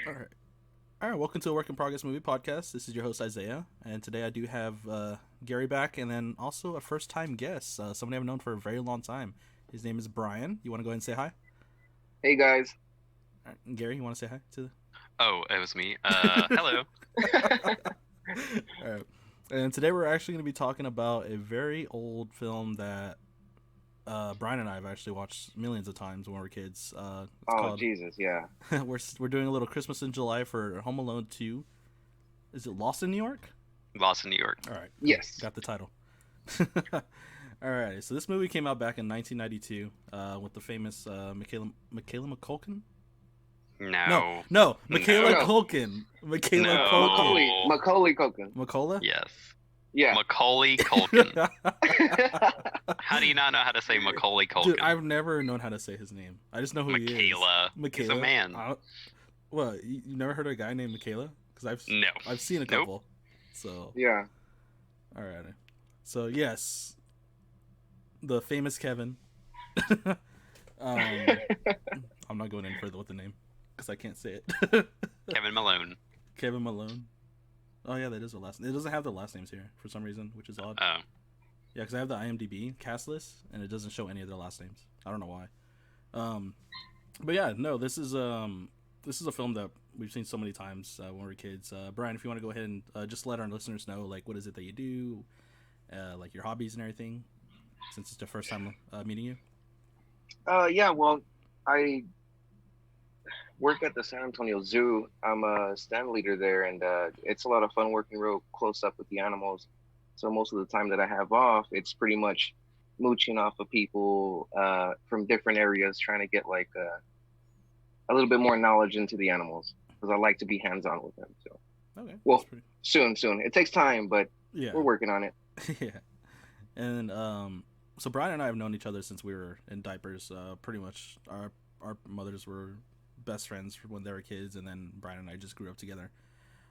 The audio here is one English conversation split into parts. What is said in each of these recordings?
All right. All right. Welcome to a Work in Progress Movie Podcast. This is your host, Isaiah. And today I do have Gary back and then also a first time guest, somebody I've known for a very long time. His name is Brian. You want to go ahead and say hi? Hey guys. All right. Gary, you want to say hi to Oh, it was me. Hello. All right. And today we're actually going to be talking about a very old film that Brian and I have actually watched millions of times when we were kids. It's Oh called, Jesus, yeah. we're doing a little Christmas in July for Home Alone 2. Is it Lost in New York? Lost in New York. All right, cool. Yes. Got the title. All right, so this movie came out back in 1992 with the famous Michaela McCulkin. No, No. no, Michaela No. Culkin. Michaela No. Culkin. Macaulay Culkin. Macaula. Yes. Yeah. Macaulay Culkin. How do you not know how to say Macaulay Culkin? Dude, I've never known how to say his name. I just know who he is. Michaela. He's a man. What? You never heard of a guy named Michaela? Because No. I've seen a Nope. couple. So Yeah. all right. So yes, the famous Kevin. um, I'm not going any further with the name because I can't say it. Kevin Malone. Kevin Malone. Oh yeah, that is the last. It doesn't have the last names here for some reason, which is odd. Oh. Yeah, because I have the IMDb cast list and it doesn't show any of their last names. I don't know why. But yeah, no, this is a film that we've seen so many times when we were kids. Brian, if you want to go ahead and just let our listeners know, like, what is it that you do, like your hobbies and everything, since it's the first time meeting you. Yeah, well, I work at the San Antonio Zoo. I'm a stand leader there, and it's a lot of fun working real close up with the animals. So most of the time that I have off, it's pretty much mooching off of people from different areas, trying to get like a little bit more knowledge into the animals because I like to be hands on with them. So, Okay, that's well, pretty. soon. It takes time, but Yeah, we're working on it. yeah. And so Brian and I have known each other since we were in diapers. Pretty much, our mothers were best friends when they were kids, and then Brian and I just grew up together.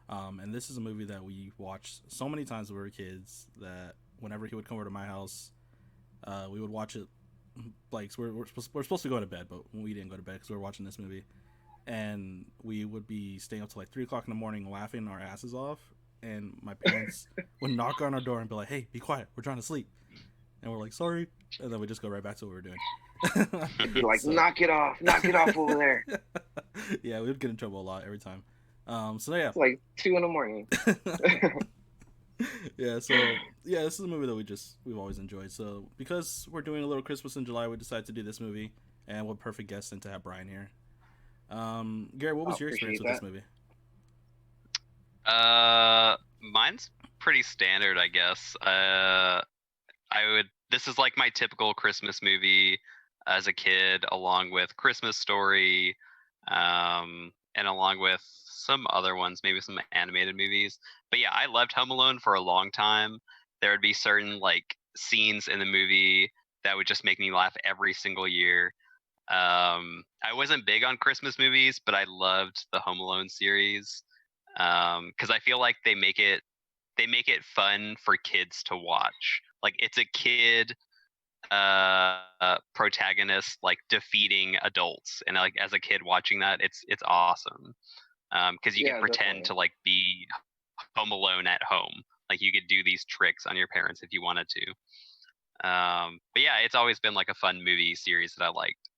And this is a movie that we watched so many times when we were kids that whenever he would come over to my house, we would watch it. Like so we're supposed to go to bed, but we didn't go to bed because we were watching this movie, and we would be staying up till like 3 o'clock in the morning laughing our asses off. And my parents would knock on our door and be like, "Hey, be quiet, we're trying to sleep." And we're like, "Sorry," and then we just go right back to what we were doing. Be like, knock it off over there. Yeah, we would get in trouble a lot every time. So yeah, It's like 2 in the morning. yeah. So yeah, this is a movie that we've always enjoyed. So because we're doing a little Christmas in July, we decided to do this movie, and what perfect guest than to have Brian here. Gary, what I was your experience appreciate with this that. movie? Mine's pretty standard, I guess. I would. This is like my typical Christmas movie as a kid, along with Christmas Story, and along with some other ones, maybe some animated movies. But yeah, I loved Home Alone for a long time. There would be certain like scenes in the movie that would just make me laugh every single year. I wasn't big on Christmas movies, but I loved the Home Alone series because I feel like they make it fun for kids to watch. Like it's a kid protagonist like defeating adults, and like as a kid watching that, it's awesome because you could Yeah, pretend definitely. to like be home alone at home. Like you could do these tricks on your parents if you wanted to. But yeah, it's always been like a fun movie series that I liked.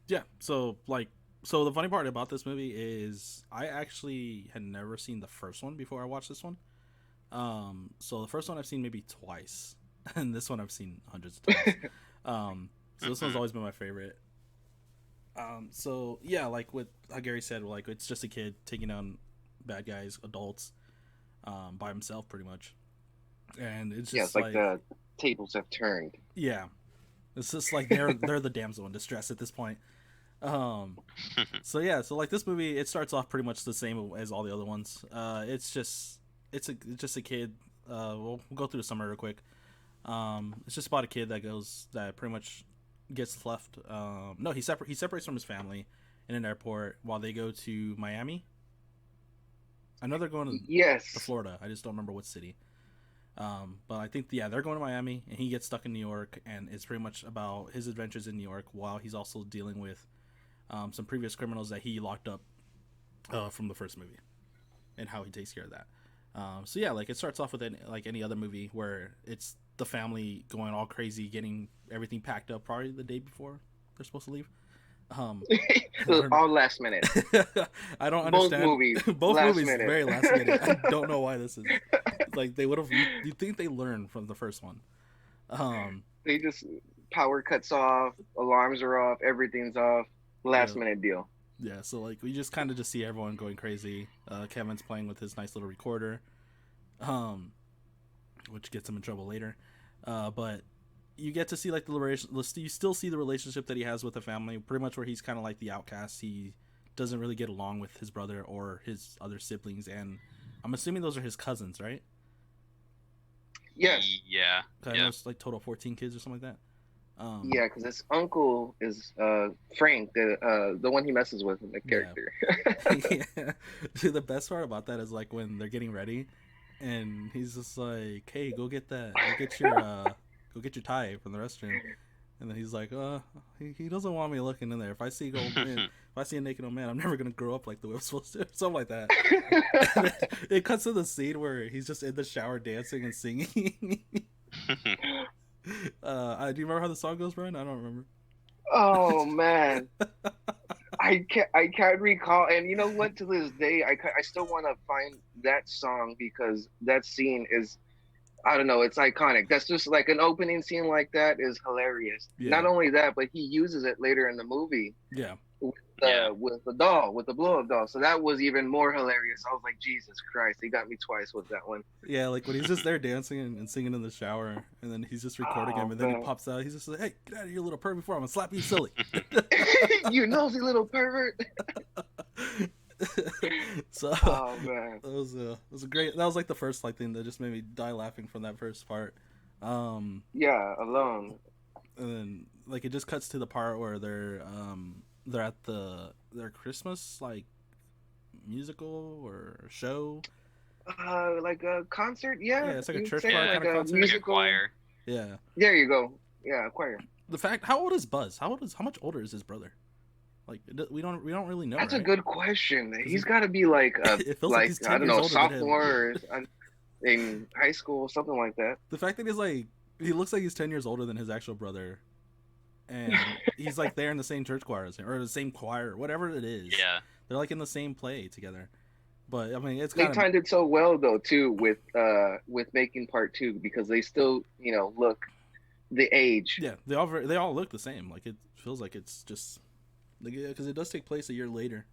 Yeah. So the funny part about this movie is I actually had never seen the first one before I watched this one. So the first one I've seen maybe twice, and this one I've seen hundreds of times. So this one's Hmm. always been my favorite. So yeah, like what how Gary said, like it's just a kid taking down bad guys, adults, by himself pretty much, and it's Yeah, it's just like like the tables have turned. yeah, it's just like they're the damsel in distress at this point. Um, so yeah, so like this movie, it starts off pretty much the same as all the other ones. It's just a kid. We'll go through the summary real quick. It's just about a kid that pretty much gets left. No, he separates from his family in an airport while they go to Miami. I know they're going to Yes. Florida. I just don't remember what city. But I think yeah, they're going to Miami, and he gets stuck in New York, and it's pretty much about his adventures in New York while he's also dealing with. some previous criminals that he locked up from the first movie, and how he takes care of that. So yeah, like it starts off with like any other movie where it's the family going all crazy, getting everything packed up probably the day before they're supposed to leave. All last minute. I don't Both understand. movies. Both last movies minute. very last minute. I don't know why this is. Like they would have. You think they learned from the first one? They just power cuts off, alarms are off, everything's off. Last minute deal. Yeah, so like we just kind of just see everyone going crazy. Kevin's playing with his nice little recorder, which gets him in trouble later. But you get to see like you still see the relationship that he has with the family, pretty much where he's kind of like the outcast. He doesn't really get along with his brother or his other siblings, and I'm assuming those are his cousins, right? Yes. Yeah. I know it's like total 14 kids or something like that. Yeah, because his uncle is Frank, the one he messes with in the character. Yeah. Dude, the best part about that is like when they're getting ready, and he's just like, "Hey, go get your tie from the restroom," and then he's like, he doesn't want me looking in there. If I see a naked old man, I'm never gonna grow up like the way I'm supposed to," something like that. It cuts to the scene where he's just in the shower dancing and singing. Do you remember how the song goes, Brian? I don't remember. Oh man, I can't recall. And you know what? To this day, I still want to find that song because that scene is, I don't know, it's iconic. That's just like an opening scene like that is hilarious. Yeah. Not only that, but he uses it later in the movie. Yeah. With the doll, with the blow up doll. So that was even more hilarious. I was like, Jesus Christ, he got me twice with that one. Yeah, like when he's just there dancing and singing in the shower, and then he's just recording him, and then he pops out. He's just like, "Hey, get out of here, little pervert! Before I'm gonna slap you silly." You nosy little pervert. So, oh man, that was a great. That was like the first like thing that just made me die laughing from that first part. Yeah, alone. And then like it just cuts to the part where they're at their Christmas like musical or show. Like a concert, yeah. Yeah, it's like a church choir choir kind of concert. musical choir. Yeah. There you go. Yeah, choir. The fact, how old is Buzz? How much older is his brother? Like we don't really know. That's right? a good question. He's got to be like it feels like he's 10 I don't years know, older than him. sophomore or in high school, something like that. The fact that he's like, he looks like he's 10 years older than his actual brother, and he's like there in the same church choir as him, or the same choir, whatever it is. Yeah. They're like in the same play together. But I mean, it's They kind of timed it so well though too with making part 2 because they still look the age. yeah. They all look the same. Like it feels like it's just like, yeah, because it does take place a year later,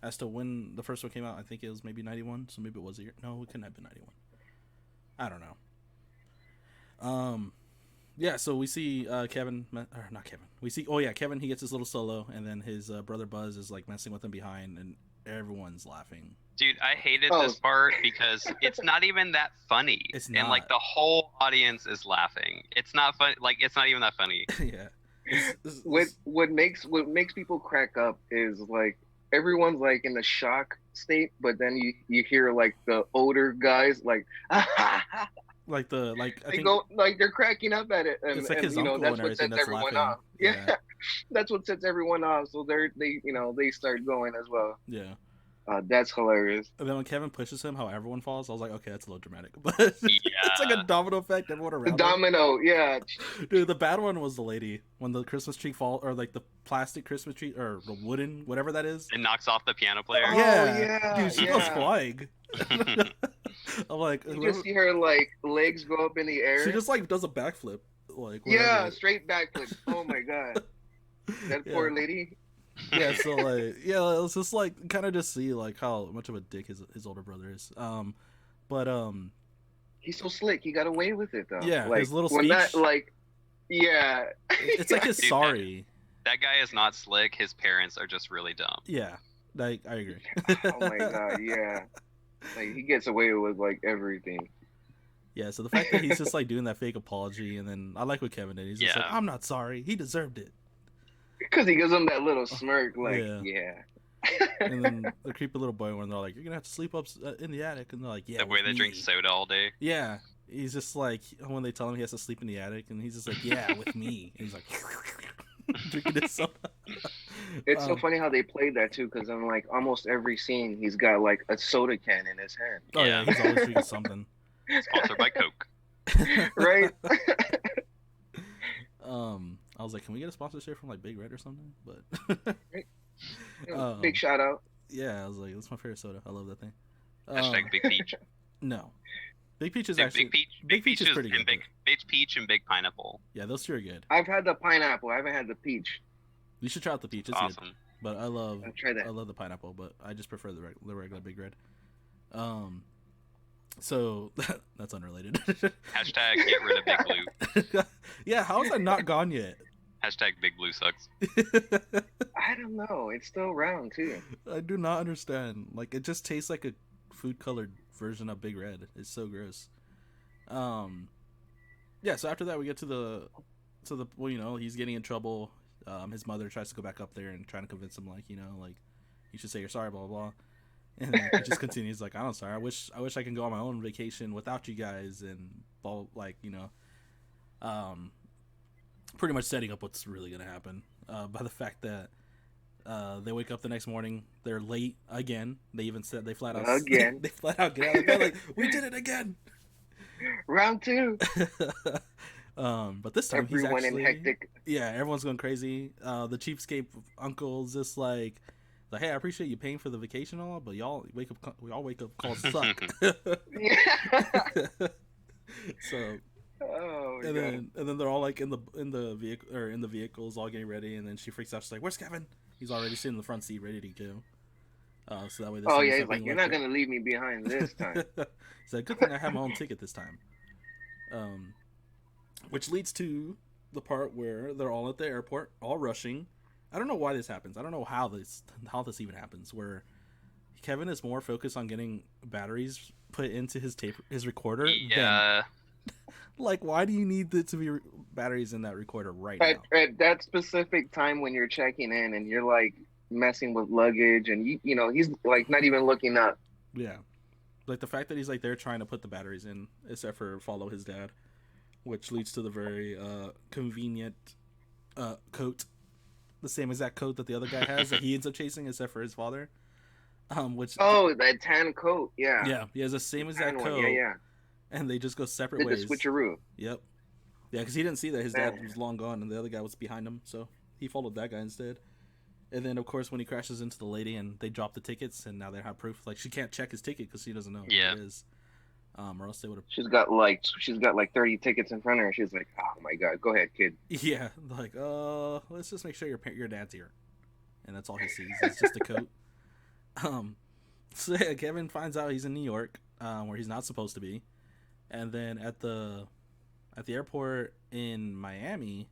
as to when the first one came out. I think it was maybe 91, so maybe it was a year. No, it couldn't have been 91. I don't know. Yeah, so we see Kevin, or not Kevin. We see, Kevin. He gets his little solo, and then his brother Buzz is like messing with him behind, and everyone's laughing. Dude, I hated this part because it's not even that funny. It's And like not. the whole audience is laughing. It's not fun. Like it's not even that funny. Yeah. What makes people crack up is like everyone's like in a shock state, but then you hear like the older guys like like I they think go like they're cracking up at it, and, it's like his and uncle that's and what everything sets that's everyone laughing. off. Yeah, that's what sets everyone off. So they start going as well. Yeah. That's hilarious. And then when Kevin pushes him, how everyone falls, I was like, okay, that's a little dramatic. But it's like a domino effect. Everyone around. The domino, yeah. Dude, the bad one was the lady when the Christmas tree fall, or like the plastic Christmas tree, or the wooden, whatever that is. It knocks off the piano player. Oh, yeah, dude, she goes yeah. flying. I'm like, You just see her like legs go up in the air. she just like does a backflip, like yeah, whatever. straight backflip. Oh my god, that Yeah. poor lady. Yeah, so like, yeah, let's just like kind of just see like how much of a dick his older brother is. But He's so slick. He got away with it though. Yeah, like, his little when that, speech. like, yeah. it's like his Dude, sorry. That guy is not slick. His parents are just really dumb. Yeah, like I agree. Oh my god, yeah. Like he gets away with like everything. Yeah, so the fact that he's just like doing that fake apology, and then I like what Kevin did. He's just like, Yeah. I'm not sorry. He deserved it. Because he gives him that little smirk, like, yeah. And then the creepy little boy when they're like, you're gonna have to sleep up in the attic, and they're like, yeah. The way with they drink me." soda all day. Yeah, he's just like when they tell him he has to sleep in the attic, and he's just like, yeah, with me. And he's like drinking his soda. It's so funny how they played that too, because in like almost every scene, he's got like a soda can in his hand. Oh yeah, Yeah. he's always drinking something. Sponsored by Coke. Right? I was like, can we get a sponsorship from like Big Red or something? But Big shout out. yeah, I was like, that's my favorite soda. I love that thing. Hashtag Big Peach. No, Big Peach is Big, actually Big Peach is is pretty and good. Big Peach and Big Pineapple. Yeah, those two are good. I've had the pineapple. I haven't had the peach. You should try out the peach. It's Awesome. good. But I love I'll try that. I love the pineapple, but I just prefer the regular Big Red. So that's unrelated. Hashtag get rid of Big Blue. Yeah, how is that not gone yet? Hashtag Big Blue sucks. I don't know. It's still round too. I do not understand. Like it just tastes like a food colored version of Big Red. It's so gross. Yeah, so after that we get to the well, you know, he's getting in trouble. His mother tries to go back up there and trying to convince him, like, you know, like you should say you're sorry, blah blah blah. And then he just continues like, I'm sorry. I wish I can go on my own vacation without you guys, and blah, like, you know, pretty much setting up what's really gonna happen by the fact that they wake up the next morning, they're late again. They even said they flat out Again. they flat out get out of bed like, we did it again. Round two. But this time Everyone he's actually in hectic. yeah, everyone's going crazy. The cheapskate uncle's just like, hey, I appreciate you paying for the vacation and all, but we all wake up calls suck. Yeah. So Oh, and God. then they're all like in the vehicle, or in the vehicles, all getting ready, and then she freaks out. She's like, "Where's Kevin?" He's already sitting in the front seat, ready to go. So that way. Oh yeah, he's like, you're not gonna leave me behind this time. He's like, good thing I have my own ticket this time. Which leads to the part where they're all at the airport, all rushing. I don't know why this happens. I don't know how this even happens. Where Kevin is more focused on getting batteries put into his recorder. Yeah. Like, why do you need it to be batteries in that recorder right now? At that specific time when you're checking in and you're like messing with luggage, and you know he's like not even looking up. Yeah, like the fact that he's like there trying to put the batteries in, except for follow his dad, which leads to the very convenient coat, the same exact coat that the other guy has that he ends up chasing, except for his father. Which that tan coat, yeah. Yeah, he has the same exact Tan coat. one, yeah. And they just go separate Did ways. the switcheroo. Yep. Yeah, because he didn't see that his dad Man. was long gone and the other guy was behind him, so he followed that guy instead. And then, of course, when he crashes into the lady and they drop the tickets, and now they have proof, like, she can't check his ticket because she doesn't know Yeah. what it is. Or else they would have. She's got like 30 tickets in front of her. She's like, oh my God, go ahead, kid. Yeah, like, let's just make sure your dad's here. And that's all he sees. It's just a coat. So yeah, Kevin finds out he's in New York, where he's not supposed to be. And then at the airport in Miami,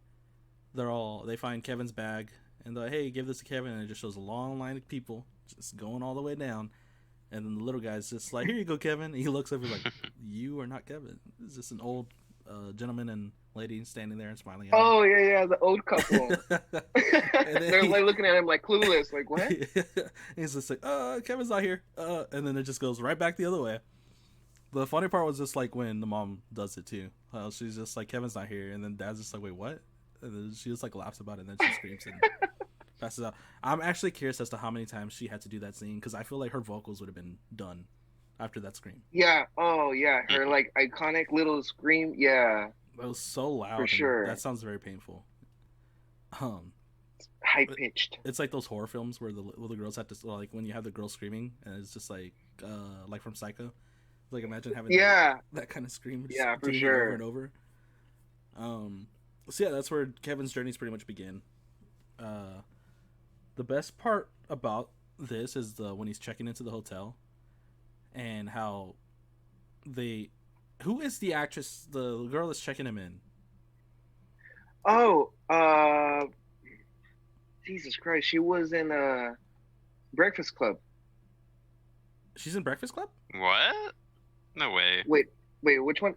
they find Kevin's bag and they're like, hey, give this to Kevin, and it just shows a long line of people just going all the way down. And then the little guy's just like, here you go, Kevin. And he looks over like, you are not Kevin. It's just an old gentleman and lady standing there and smiling at him. Oh yeah, the old couple. They're like looking at him like clueless, like what? He's just like, Kevin's not here. And then it just goes right back the other way. The funny part was just like when the mom does it too. She's just like, Kevin's not here, and then dad's just like, wait, what? And then she just like laughs about it, and then she screams and passes out. I'm actually curious as to how many times she had to do that scene, because I feel like her vocals would have been done after that scream. Yeah. Oh yeah, her like iconic little scream. Yeah. That was so loud. For sure. That sounds very painful. High pitched. It's like those horror films where the little girls have to, like, when you have the girl screaming and it's just like from Psycho. Like, imagine having that kind of scream. Yeah, for doing it sure. Over and over. So yeah, that's where Kevin's journeys pretty much begin. The best part about this is when he's checking into the hotel, and how who is the actress, the girl that's checking him in? Oh, Jesus Christ, she was in Breakfast Club. She's in Breakfast Club? What? No way. Wait, which one?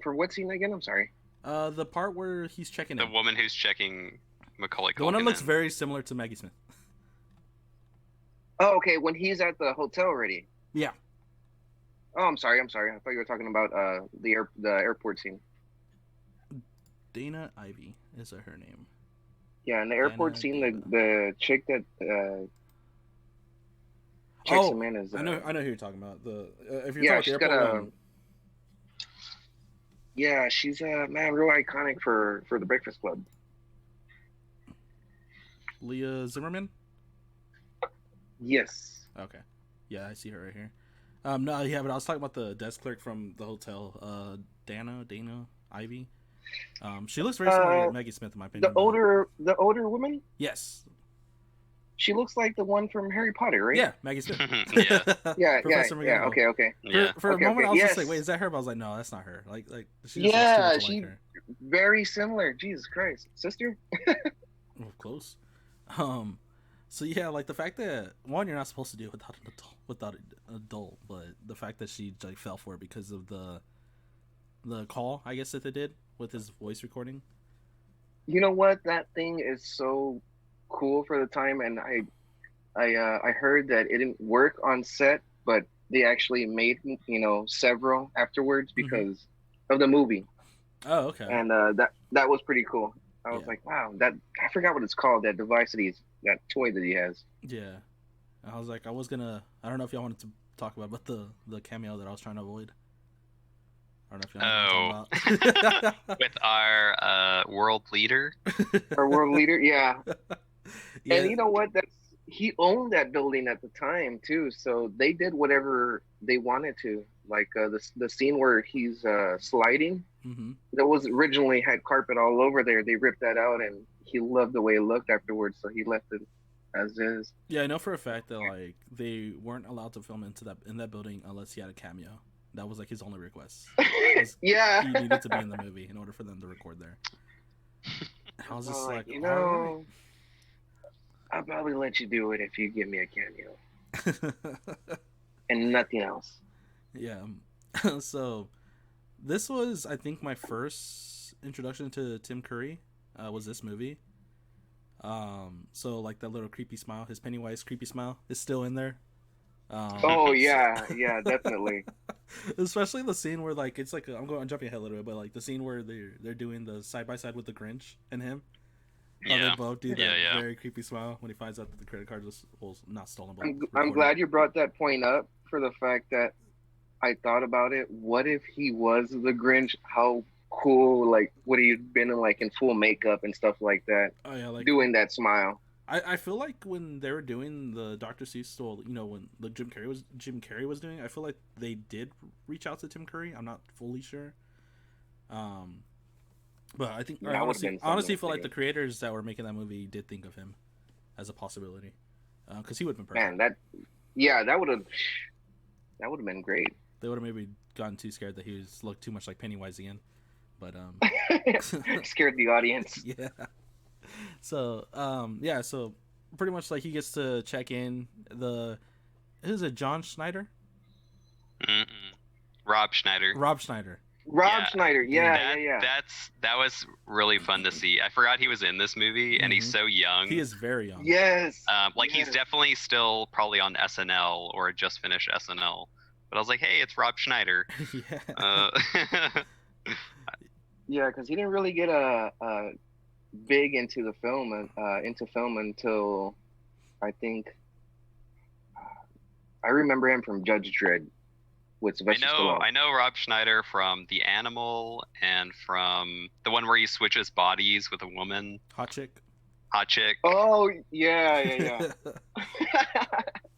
For what scene again? I'm sorry. The part where he's checking The in. woman who's checking Macaulay Culkin. The one that looks in. very similar to Maggie Smith. Oh, okay. When he's at the hotel already. Yeah. Oh, I'm sorry. I thought you were talking about the airport scene. Dana Ivey is her name. Yeah, in the airport Dana, scene, Dana. the chick that checks him Oh, in is I know who you're talking about. The if you're talking yeah, about the she's got airport a one, yeah, she's man real iconic for the Breakfast Club. Leah Zimmerman. Yes. Okay, yeah, I see her right here. No, yeah, but I was talking about the desk clerk from the hotel, Dana Ivy. She looks very similar Uh, to Maggie Smith in my opinion, but the older woman. yes, She looks like the one from Harry Potter, right? yeah, Maggie Smith. Yeah. Yeah, yeah, Professor yeah. McGonagall. Okay, okay, Yeah. For a okay, moment, okay. I was just like, Yes. wait, is that her? But I was like, no, that's not her. Like she just looks too Yeah, much like she her. very similar. Jesus Christ, sister. Oh, close. Um, so yeah, like the fact that one, you're not supposed to do it without an adult, but the fact that she like fell for it because of the call, I guess that they did with his voice recording. You know what? That thing is so cool for the time, and I heard that it didn't work on set, but they actually made several afterwards Mm-hmm. because of the movie, Oh, okay. and that was pretty cool. I was Yeah, like, wow, that I forgot what it's called. That device that toy that he has. yeah. I was like, I don't know if y'all wanted to talk about, but the cameo that I was trying to avoid. I don't know if y'all know Oh, what I'm talking about. with our world leader. Our world leader, yeah. And Yeah. you know what? He owned that building at the time too, so they did whatever they wanted to. Like the scene where he's sliding, Mm-hmm. that was originally had carpet all over there. They ripped that out, and he loved the way it looked afterwards, so he left it as is. Yeah, I know for a fact that like they weren't allowed to film in that building unless he had a cameo. That was like his only request. Was Yeah. he needed to be in the movie in order for them to record there. I was just like, you all know, I'll probably let you do it if you give me a cameo right. and nothing else. Yeah. So this was, I think, my first introduction to Tim Curry. Was this movie? So like that little creepy smile, his Pennywise creepy smile is still in there. Oh yeah, yeah, definitely. Especially the scene where like it's like I'm jumping ahead a little bit, but like the scene where they're doing the side by side with the Grinch and him. How Yeah. they both do that Yeah. very creepy smile when he finds out that the credit card was not stolen, but I'm recorded. glad you brought that point up for the fact that I thought about it. What if he was the Grinch? How cool! Like, would he have been in like in full makeup and stuff like that, Oh yeah, like doing that smile? I feel like when they were doing the Dr. Seuss, or when the Jim Carrey was doing, I feel like they did reach out to Tim Curry. I'm not fully sure. But I think That would've been honestly something feel like the too. creators that were making that movie did think of him as a possibility, because he would have been perfect. Man, that would have been great. They would have maybe gotten too scared that he was looked too much like Pennywise again, but Scared the audience. yeah. So yeah, so pretty much like he gets to check in who's it, John Schneider? Mm-mm. Rob Schneider. Rob Schneider. Rob Yeah. Schneider, yeah. That was really fun to see. I forgot he was in this movie, and he's Mhm. so young. He is very young. Yes. Like he's yes. definitely still probably on SNL or just finished SNL. But I was like, hey, it's Rob Schneider. Yeah. Yeah, because he didn't really get a big into film until I think I remember him from Judge Dredd with Sylvester Stallone. I know Rob Schneider from The Animal and from the one where he switches bodies with a woman, Hot chick. hot chick. Oh yeah.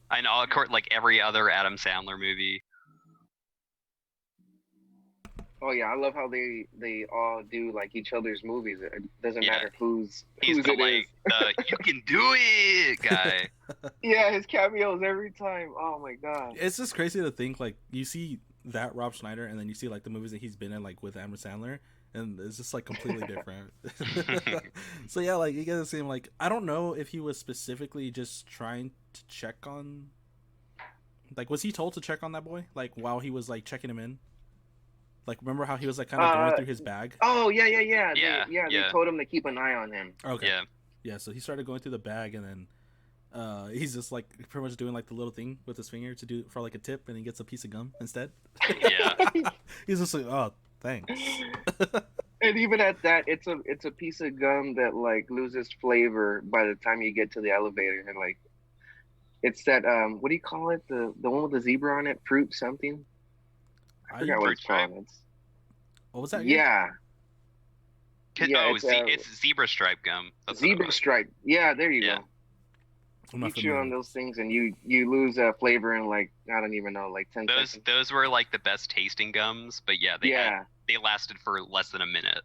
I know, of course, like every other Adam Sandler movie. Oh yeah, I love how they all do like each other's movies. It doesn't Yeah. matter whose He's the it is. you can do it guy. Yeah, his cameos every time. Oh my god. It's just crazy to think like you see that Rob Schneider and then you see like the movies that he's been in like with Adam Sandler and it's just like completely different. So yeah, like you get the same like I don't know if he was specifically just trying to check on like was he told to check on that boy like while he was like checking him in? Like remember how he was like kind of going through his bag? Oh yeah. Yeah, They yeah. told him to keep an eye on him. Okay. Yeah. Yeah, so he started going through the bag and then he's just like pretty much doing like the little thing with his finger to do for like a tip and he gets a piece of gum instead. Yeah. He's just like, oh, thanks. And even at that, it's a piece of gum that like loses flavor by the time you get to the elevator. And like it's that what do you call it? The one with the zebra on it, fruit something. I I forgot what Fruit it's stripe. called. It's what was that again? yeah, yeah. Oh, It's it's zebra stripe gum. That's what it zebra was. stripe. Yeah, there you Yeah. go. I'm You not chew familiar on with those this. things and you lose flavor in like I don't even know like 10 seconds. Those were like the best tasting gums, but yeah, Yeah, they lasted for less than a minute.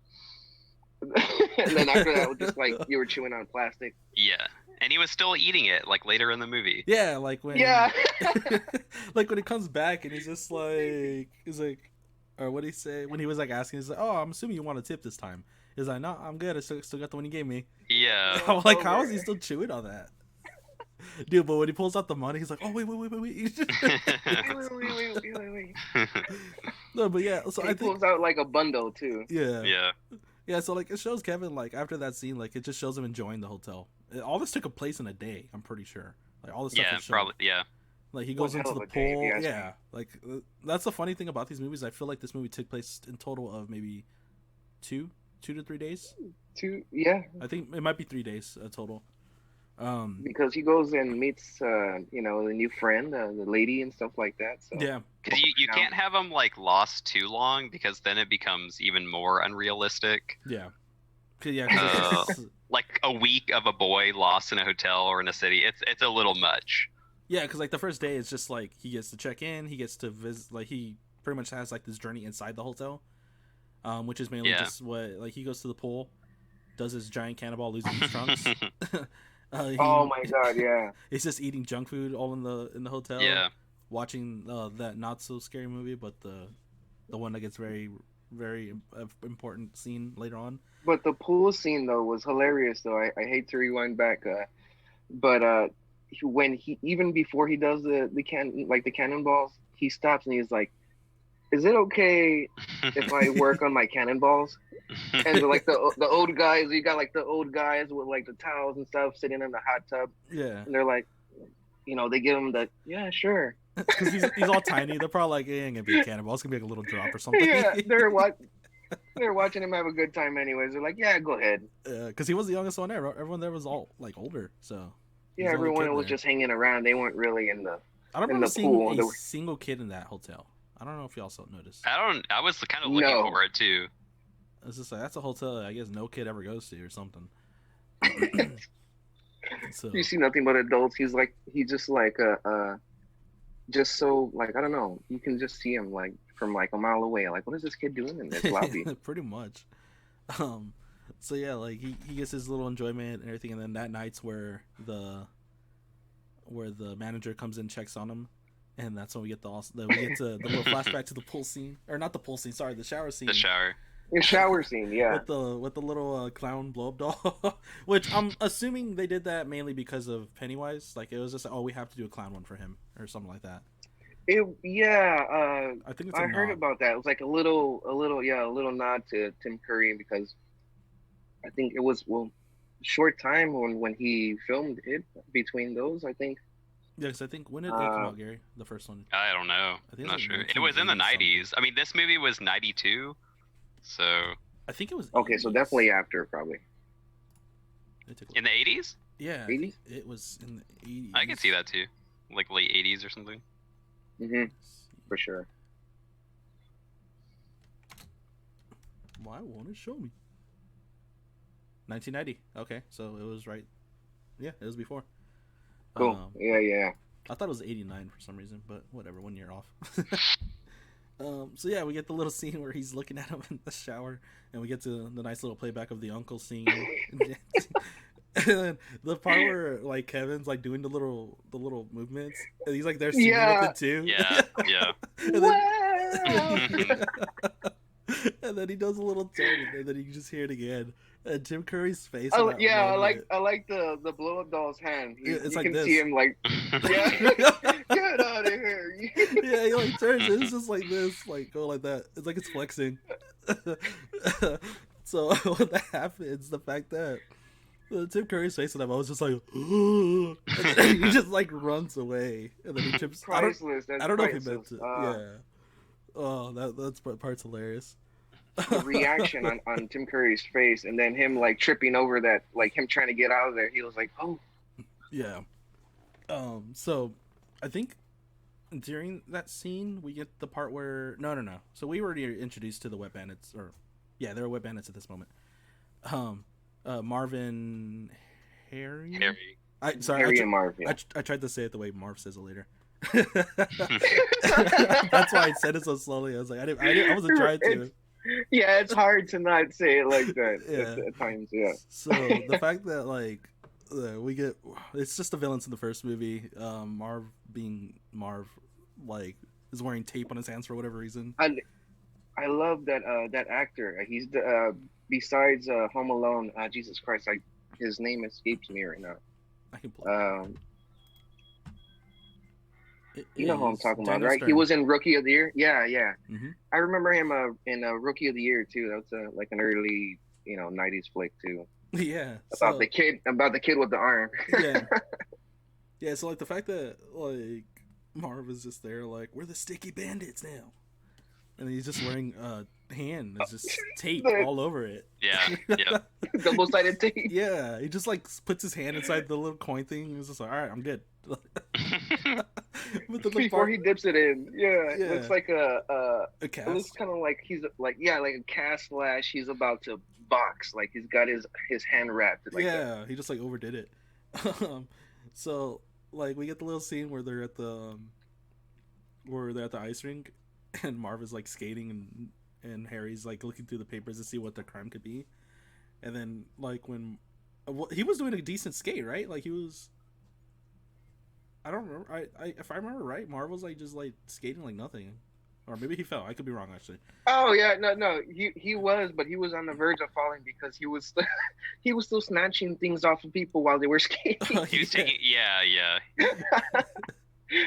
and then after that, it was just like you were chewing on plastic. Yeah. And he was still eating it like later in the movie. Yeah, like when Yeah. like when he comes back and he's like or what did he say when he was like asking, he's like, "Oh, I'm assuming you want a tip this time." He's like, "No, I'm good. I still got the one you gave me." Yeah. Yeah. I'm like, how over. is he still chewing on that? Dude, but when he pulls out the money, he's like, "Oh, wait." Wait. No, but yeah, so He I think pulls out like a bundle too. yeah. Yeah. Yeah, so like it shows Kevin like after that scene, like it just shows him enjoying the hotel. All this took place in a day, I'm pretty sure. Like all this stuff Yeah, is shown. probably. Yeah. Like he One goes into hell the of a day, if pool. you ask me. Yeah, like that's the funny thing about these movies. I feel like this movie took place in total of maybe 2 to 3 days. Yeah, I think it might be 3 days total. because he goes and meets the new friend, the lady and stuff like that. So Yeah, Because you Now- can't have them like lost too long because then it becomes even more unrealistic. yeah, yeah. 'Cause it's just- Like a week of a boy lost in a hotel or in a city, it's a little much. yeah, because like the first day, it's just like he gets to check in, he gets to visit, like he pretty much has like this journey inside the hotel, which is mainly Yeah. just what like he goes to the pool, does his giant cannonball, loses his trunks. oh my god, yeah. He's just eating junk food all in the hotel. Yeah. Watching that not so scary movie, but the one that gets very important scene later on. But the pool scene though was hilarious though. I hate to rewind back, but when he even before he does the cannonballs, he stops and he's like, "Is it okay if I work on my cannonballs?" And the old guys, you got like the old guys with like the towels and stuff sitting in the hot tub, Yeah, and they're like, they give him the yeah, sure. because he's all tiny. They're probably like, it ain't gonna be a cannonball. It's gonna be like a little drop or something. Yeah, they're watching him have a good time anyways. They're like, yeah, go ahead. Because he was the youngest one there. Everyone there was all like older, so Yeah, he's the only everyone kid was there. just hanging around. They weren't really in the. I don't in remember the seeing pool. a There were- single kid in that hotel. I don't know if y'all also noticed. I was kind of looking No. for it too. It's just like that's a hotel I guess no kid ever goes to or something. So You see nothing but adults. He's just like just so like I don't know. You can just see him like from like a mile away. Like, what is this kid doing in this lobby? pretty much. So yeah, like he gets his little enjoyment and everything, and then that night's where the manager comes in, checks on him, and that's when we get the little flashback to the pool scene, or not the pool scene, sorry, the shower scene. The shower. The shower scene, yeah. With the little clown blow up doll, which I'm assuming they did that mainly because of Pennywise. Like it was just we have to do a clown one for him or something like that. I think it's a I heard nod. about that. It was like a little nod to Tim Curry because I think it was short time when he filmed it between those. I think Yeah, because I think when did it come out, Gary? The first one. I don't know. I think Not it's sure. like It was in the 1980 '90s. I mean, this movie was '92, so I think it was. okay, so 80s. definitely after probably. It took a in the '80s. Yeah, 80s? it was in the 80s. I can see that too, like late '80s or something. For sure. Why won't it show me? 1990. Okay, so it was right. Yeah, it was before. Cool. Yeah. I thought it was 89 for some reason, but whatever, 1 year off. So yeah, we get the little scene where he's looking at him in the shower, and we get to the nice little playback of the uncle scene. And then the part where like Kevin's like doing the little movements, and he's like there singing with it too. Yeah, yeah. And then, Wow. and then he does a little turn, and then you can just hear it again. And Tim Curry's face. I in that moment. like the blow up doll's hand. Yeah, it's you like can this. see him like yeah. Get out of here. Yeah, he like turns it. It's just like this, like go like that. It's like it's flexing. So when that happens, the fact that Tim Curry's face, and I was just like, and then he just like runs away, and then he trips. Priceless. That's I don't know if he priceless. meant to. Yeah. Oh, that's part's hilarious. the reaction on Tim Curry's face, and then him like tripping over that, like him trying to get out of there. He was like, "Oh, Yeah. So I think during that scene we get the part where no. So we were already introduced to the wet bandits, or yeah, they're wet bandits at this moment. Marvin, Harry. Harry. Harry and Marv." Yeah. I tried to say it the way Marv says it later. That's why I said it so slowly. I was like, I wasn't trying to. Yeah, it's hard to not say it like that Yeah. at times. Yeah. So the fact that like we get, it's just the villains in the first movie. Marv being Marv, like is wearing tape on his hands for whatever reason. I love that that actor. He's the besides Home Alone. Jesus Christ, his name escapes me right now. I can play. You know who I'm talking about, Daniel right? Stern. He was in Rookie of the Year. Yeah, yeah. Mm-hmm. I remember him in Rookie of the Year too. That was like an early, '90s flick too. Yeah. About the kid with the arm. Yeah. Yeah. So like the fact that like Marv is just there, like we're the sticky bandits now, and he's just wearing hand. There's just tape all over it. Yeah. Yeah. Double-sided tape. Yeah. He just like puts his hand inside the little coin thing. He's just like, all right, I'm good. But Before he dips it in, yeah. Yeah. It's like a a it looks cast. kind of like he's like a cast slash. He's about to box, like he's got his hand wrapped. Like Yeah. that. He just like overdid it. So like we get the little scene where they're at the ice rink, and Marv is like skating, and Harry's like looking through the papers to see what the crime could be, and then like when he was doing a decent skate, right? Like he was. I don't remember. I if I remember right, Marv was like just like skating like nothing, or maybe he fell. I could be wrong actually. Oh yeah, no, he was, but he was on the verge of falling because he was he was still snatching things off of people while they were skating. He was taking. Yeah.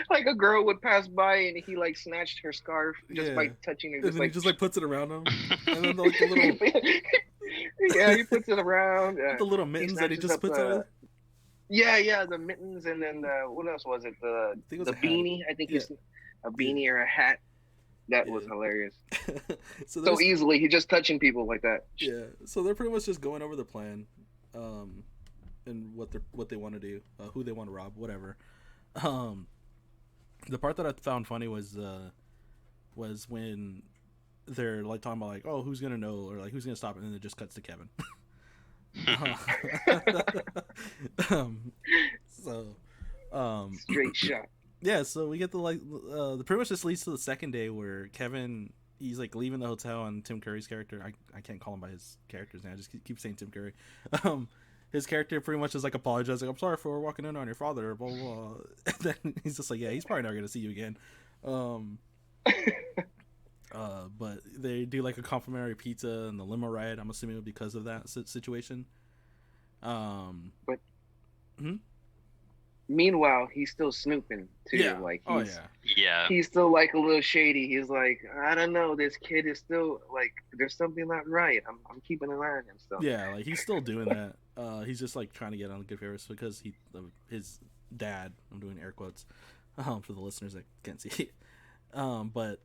Like a girl would pass by and he like snatched her scarf just by touching her. And then like, he just like puts it around him, and then like the little yeah, he puts it around. the little mittens that he snatches just up, puts on. Yeah, the mittens, and then what else was it? think it was The a hat. beanie. I think he's a beanie or a hat. That was hilarious. So So easily, he's just touching people like that. yeah, so they're pretty much just going over the plan, and what they want to do, who they want to rob, whatever. The part that I found funny was when they're like talking about like, oh, who's gonna know, or like who's gonna stop it, and then it just cuts to Kevin. Straight shot. Yeah, so we get the pretty much this leads to the second day where Kevin, he's like leaving the hotel, and Tim Curry's character, I can't call him by his character's name, I just keep saying Tim Curry. His character pretty much is like apologizing, I'm sorry for walking in on your father, blah blah blah. And then he's just like, yeah, he's probably not gonna see you again. But they do like a complimentary pizza and the limo ride, I'm assuming because of that situation. But hmm? Meanwhile, he's still snooping too. Yeah. Like Oh he's, yeah. Yeah. he's still like a little shady. He's like, I don't know, this kid is still like, there's something not right. I'm keeping an eye on him still. Yeah, like he's still doing that. He's just like trying to get on good favors because his dad. I'm doing air quotes, for the listeners that can't see. But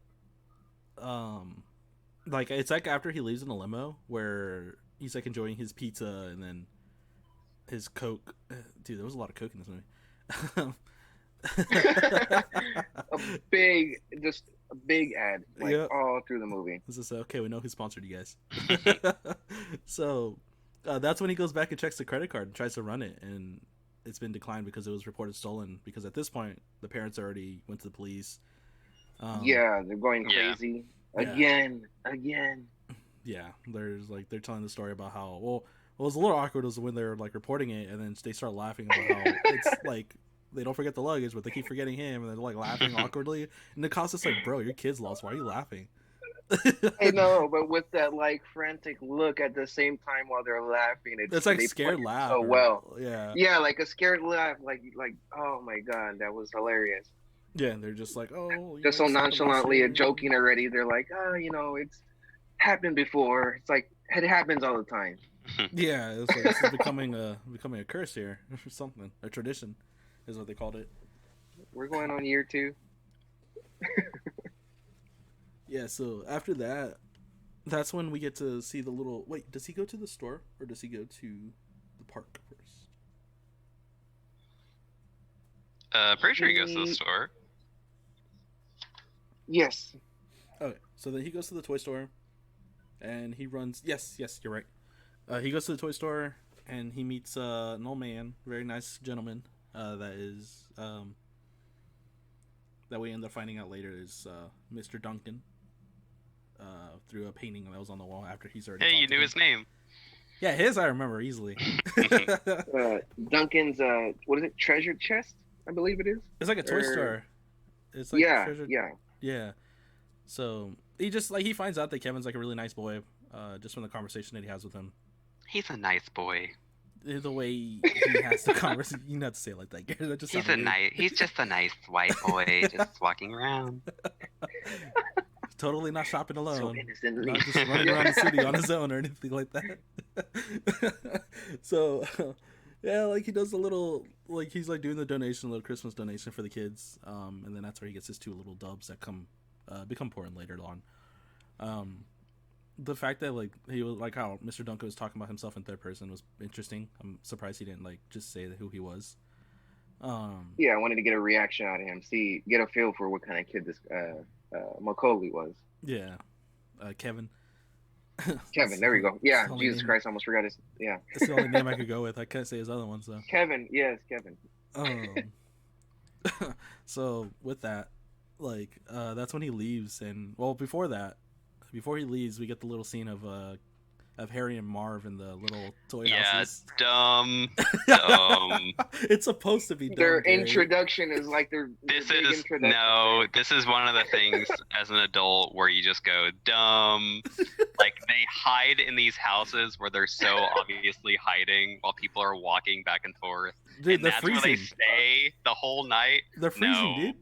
like it's like after he leaves in the limo where he's like enjoying his pizza and then his Coke. Dude, there was a lot of Coke in this movie. Just a big ad, like all through the movie. This is okay. We know who sponsored you guys. So that's when he goes back and checks the credit card and tries to run it, and it's been declined because it was reported stolen. Because at this point, the parents already went to the police. Yeah, they're going Yeah. crazy Yeah. again. Yeah, there's like they're telling the story about how well it was a little awkward was when they're like reporting it, and then they start laughing about how it's like they don't forget the luggage, but they keep forgetting him, and they're like laughing awkwardly. And the cops is like, "Bro, your kid's lost. Why are you laughing?" I know, but with that like frantic look at the same time while they're laughing, It's like they scared play it laugh. so well. Yeah. Yeah, like a scared laugh, like oh my god, that was hilarious. Yeah, and they're just like, "Oh," Just so it's not nonchalantly about joking already. They're like, it's happened before. It's like it happens all the time. Yeah, it's like this is becoming a curse here or something. A tradition is what they called it. We're going on year 2. Yeah, so after that, that's when we get to see the little. Wait, does he go to the store or does he go to the park first? Pretty sure he goes to the He- store. Yes. Okay, so then he goes to the toy store, and he runs. Yes, you're right. He goes to the toy store and he meets an old man, very nice gentleman. That is that we end up finding out later is Mr. Duncan. Through a painting that was on the wall after he's already. Hey, you talked to knew him. his name. Yeah, his I remember easily. Duncan's what is it? Treasure chest, I believe it is. It's like a toy Or- store. It's like Yeah, treasure. yeah. Yeah. So he just he finds out that Kevin's like a really nice boy, just from the conversation that he has with him. He's a nice boy. The way he has the conversation, you don't have to say it like that, Gary. That just He's sounded weird. He's just a nice white boy, just walking around. Totally not shopping So alone. innocently. Not just running around the city on his own or anything like that. So, yeah, like he does a little, like he's like doing the donation, a little Christmas donation for the kids, and then that's where he gets his two little dubs that become important later on. The fact that like he was like how Mr. Duncan was talking about himself in third person was interesting. I'm surprised he didn't like just say who he was. Yeah, I wanted to get a reaction out of him, get a feel for what kind of kid this Macaulay was. Yeah, Kevin. Kevin, there we go. Yeah, It's the only Jesus name- Christ, almost forgot his. Yeah, It's the only name I could go with. I couldn't say his other ones though. Kevin. Yes, Kevin. So with that, like, that's when he leaves, and well, before he leaves, we get the little scene of Harry and Marv in the little toy Yeah, houses. dumb. It's supposed to be dumb, Their Gary. introduction is like their This big is introduction. no. This is one of the things as an adult where you just go dumb. Like they hide in these houses where they're so obviously hiding while people are walking back and forth. Dude, And they're that's where they freezing. stay the whole night. They're freezing, No. dude.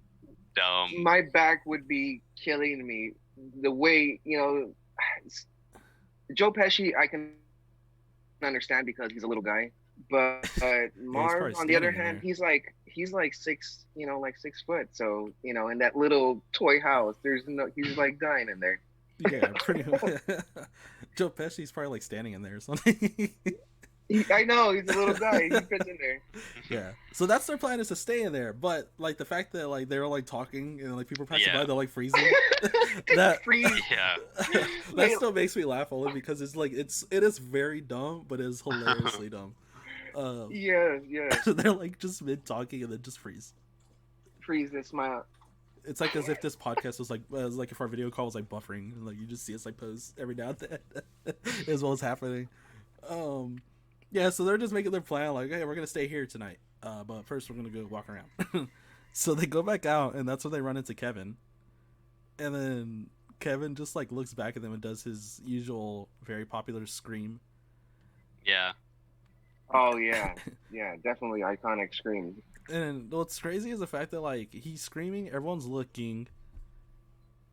Dumb. My back would be killing me. The way Joe Pesci, I can understand because he's a little guy, but Marv, probably on the other standing hand, there. he's like 6 foot. So in that little toy house, he's like dying in there. Yeah, pretty much. Joe Pesci's probably like standing in there or something. I know he's a little guy. He fits in there. Yeah. So that's their plan, is to stay in there. But like the fact that like they're like talking and like people passing Yeah. by, they're like freezing. That Freeze. Yeah. that still makes me laugh only because it's like it is very dumb, but it's hilariously dumb. Yeah. They're like just mid talking and then just freeze. Freeze and smile. It's like as if this podcast was like if our video call was like buffering and like you just see us like pose every now and then as well as happening. Yeah, so they're just making their plan like, hey, we're gonna stay here tonight, but first we're gonna go walk around. So they go back out, and that's when they run into Kevin, and then Kevin just like looks back at them and does his usual very popular scream. Yeah. Oh yeah, definitely iconic scream. And what's crazy is the fact that like he's screaming, everyone's looking,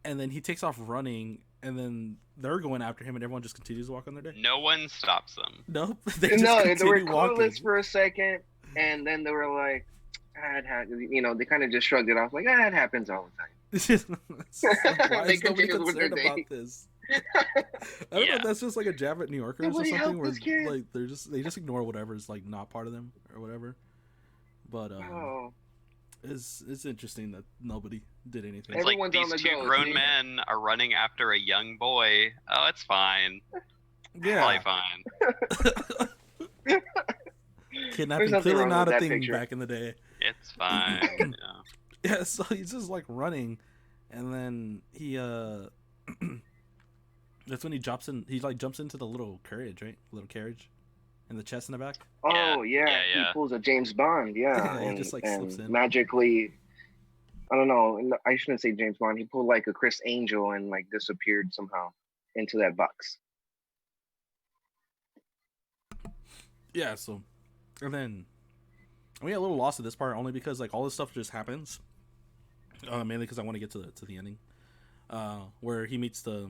and then he takes off running, and then they're going after him, and everyone just continues to walk on their day. No one stops them. Nope, they just No, they were continue walking. clueless for a second, and then they were like, they kind of just shrugged it off, like, it happens all the time. Why They is nobody continue with their concerned day. about this? I don't know Yeah. if that's just like a jab at New Yorkers Nobody or help something, where this kid. like they just ignore whatever's like not part of them or whatever. But Oh, it's interesting that nobody did anything. It's like Everyone's on these the two go, grown dude. men are running after a young boy. Oh, it's fine. Yeah, Probably fine. kidnapping nothing clearly wrong not with a that thing picture. back in the day. It's fine. Yeah. Yeah, so he's just like running, and then he that's when he jumps in. He like jumps into the little carriage, right? Little carriage, and the chest in the back. yeah. Yeah. He pulls a James Bond, Yeah, he and, just, like, and slips in. magically, I don't know. I shouldn't say James Bond. He pulled like a Chris Angel and like disappeared somehow into that box. Yeah, so, and then we get a little lost at this part only because like all this stuff just happens. Mainly because I want to get to the ending, where he meets the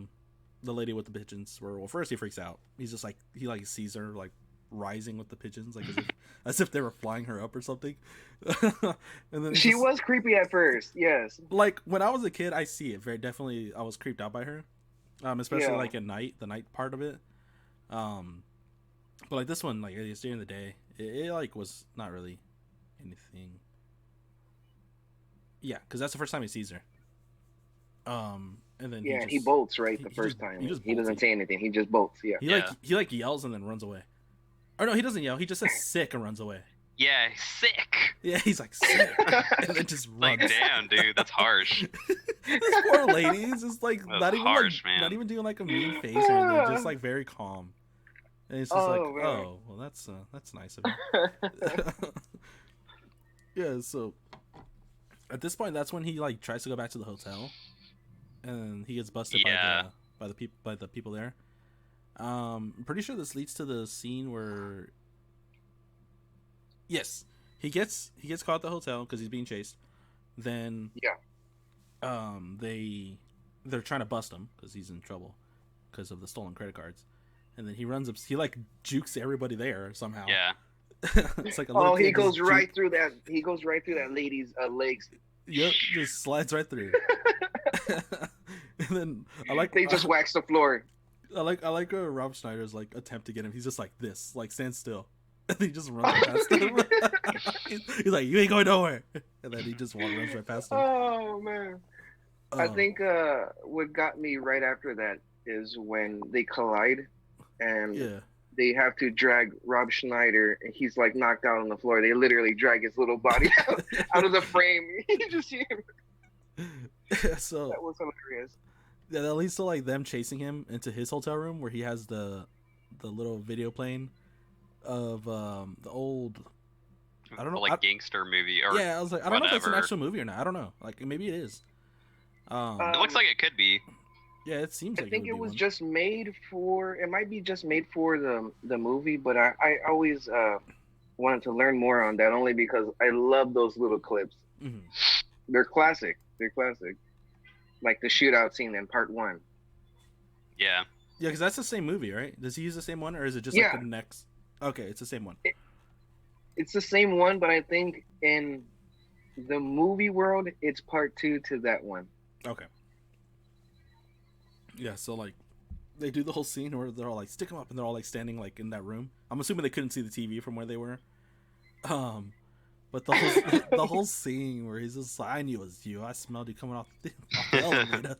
lady with the pigeons. Where well, first he freaks out. He's just like he like sees her like rising with the pigeons, like as if they were flying her up or something. And then it's She just- was creepy at first, yes. like when I was a kid, I see it very definitely. I was creeped out by her. especially Yeah. like at night, the night part of it. But like this one, like it's during the day. It like was not really anything. Yeah, because that's the first time he sees her. And then Yeah, he just bolts right he- the he first just- time. he just He bolts. doesn't say anything. He just bolts. Yeah. he like yells and then runs away. Or no, he doesn't yell. He just says sick and runs away. Yeah, sick. Yeah, he's like sick and then just runs. Like, damn, dude, that's harsh. This poor lady is just like That's not even harsh, like man. not even doing like a mean face or anything, just like very calm. And it's just like, Oh, man. oh, well, that's nice of you. Yeah, so at this point, that's when he like tries to go back to the hotel, and he gets busted Yeah. by the people there. I'm pretty sure this leads to the scene where, yes, he gets caught at the hotel because he's being chased. Then they're trying to bust him because he's in trouble because of the stolen credit cards. And then he runs up. He like jukes everybody there somehow. Yeah. It's like a little Oh, he kid goes just right through that. He goes right through that lady's legs. Yep, just slides right through. And then They just wax the floor. I like Rob Schneider's like attempt to get him. He's just like this, like stand still, and he just runs right past him. He's like, "You ain't going nowhere," and then he just runs right past him. Oh man. I think what got me right after that is when they collide, and Yeah, they have to drag Rob Schneider, and he's like knocked out on the floor. They literally drag his little body out of the frame. You just see him. so That was hilarious. yeah, that leads to like them chasing him into his hotel room where he has the little video playing of the old. I don't know, Like gangster movie or yeah, I was like, I don't know if that's an whatever. actual movie or not. I don't know. Like maybe it is. It looks like it could be. Yeah, it seems I like think it it would be was one. just made for. It might be just made for the movie, but I always wanted to learn more on that only because I love those little clips. Mhm. They're classic. They're classic. Like the shootout scene in part 1. Yeah. Yeah, because that's the same movie, right? Does he use the same one, or is it just Yeah. like the next? Okay, it's the same one. It's the same one, but I think in the movie world, it's part 2 to that one. Okay. Yeah, so like they do the whole scene where they're all like stick 'em up, and they're all like standing like in that room. I'm assuming they couldn't see the TV from where they were. But the whole the whole scene where he's just like, I knew it was you. I smelled you coming off the elevator.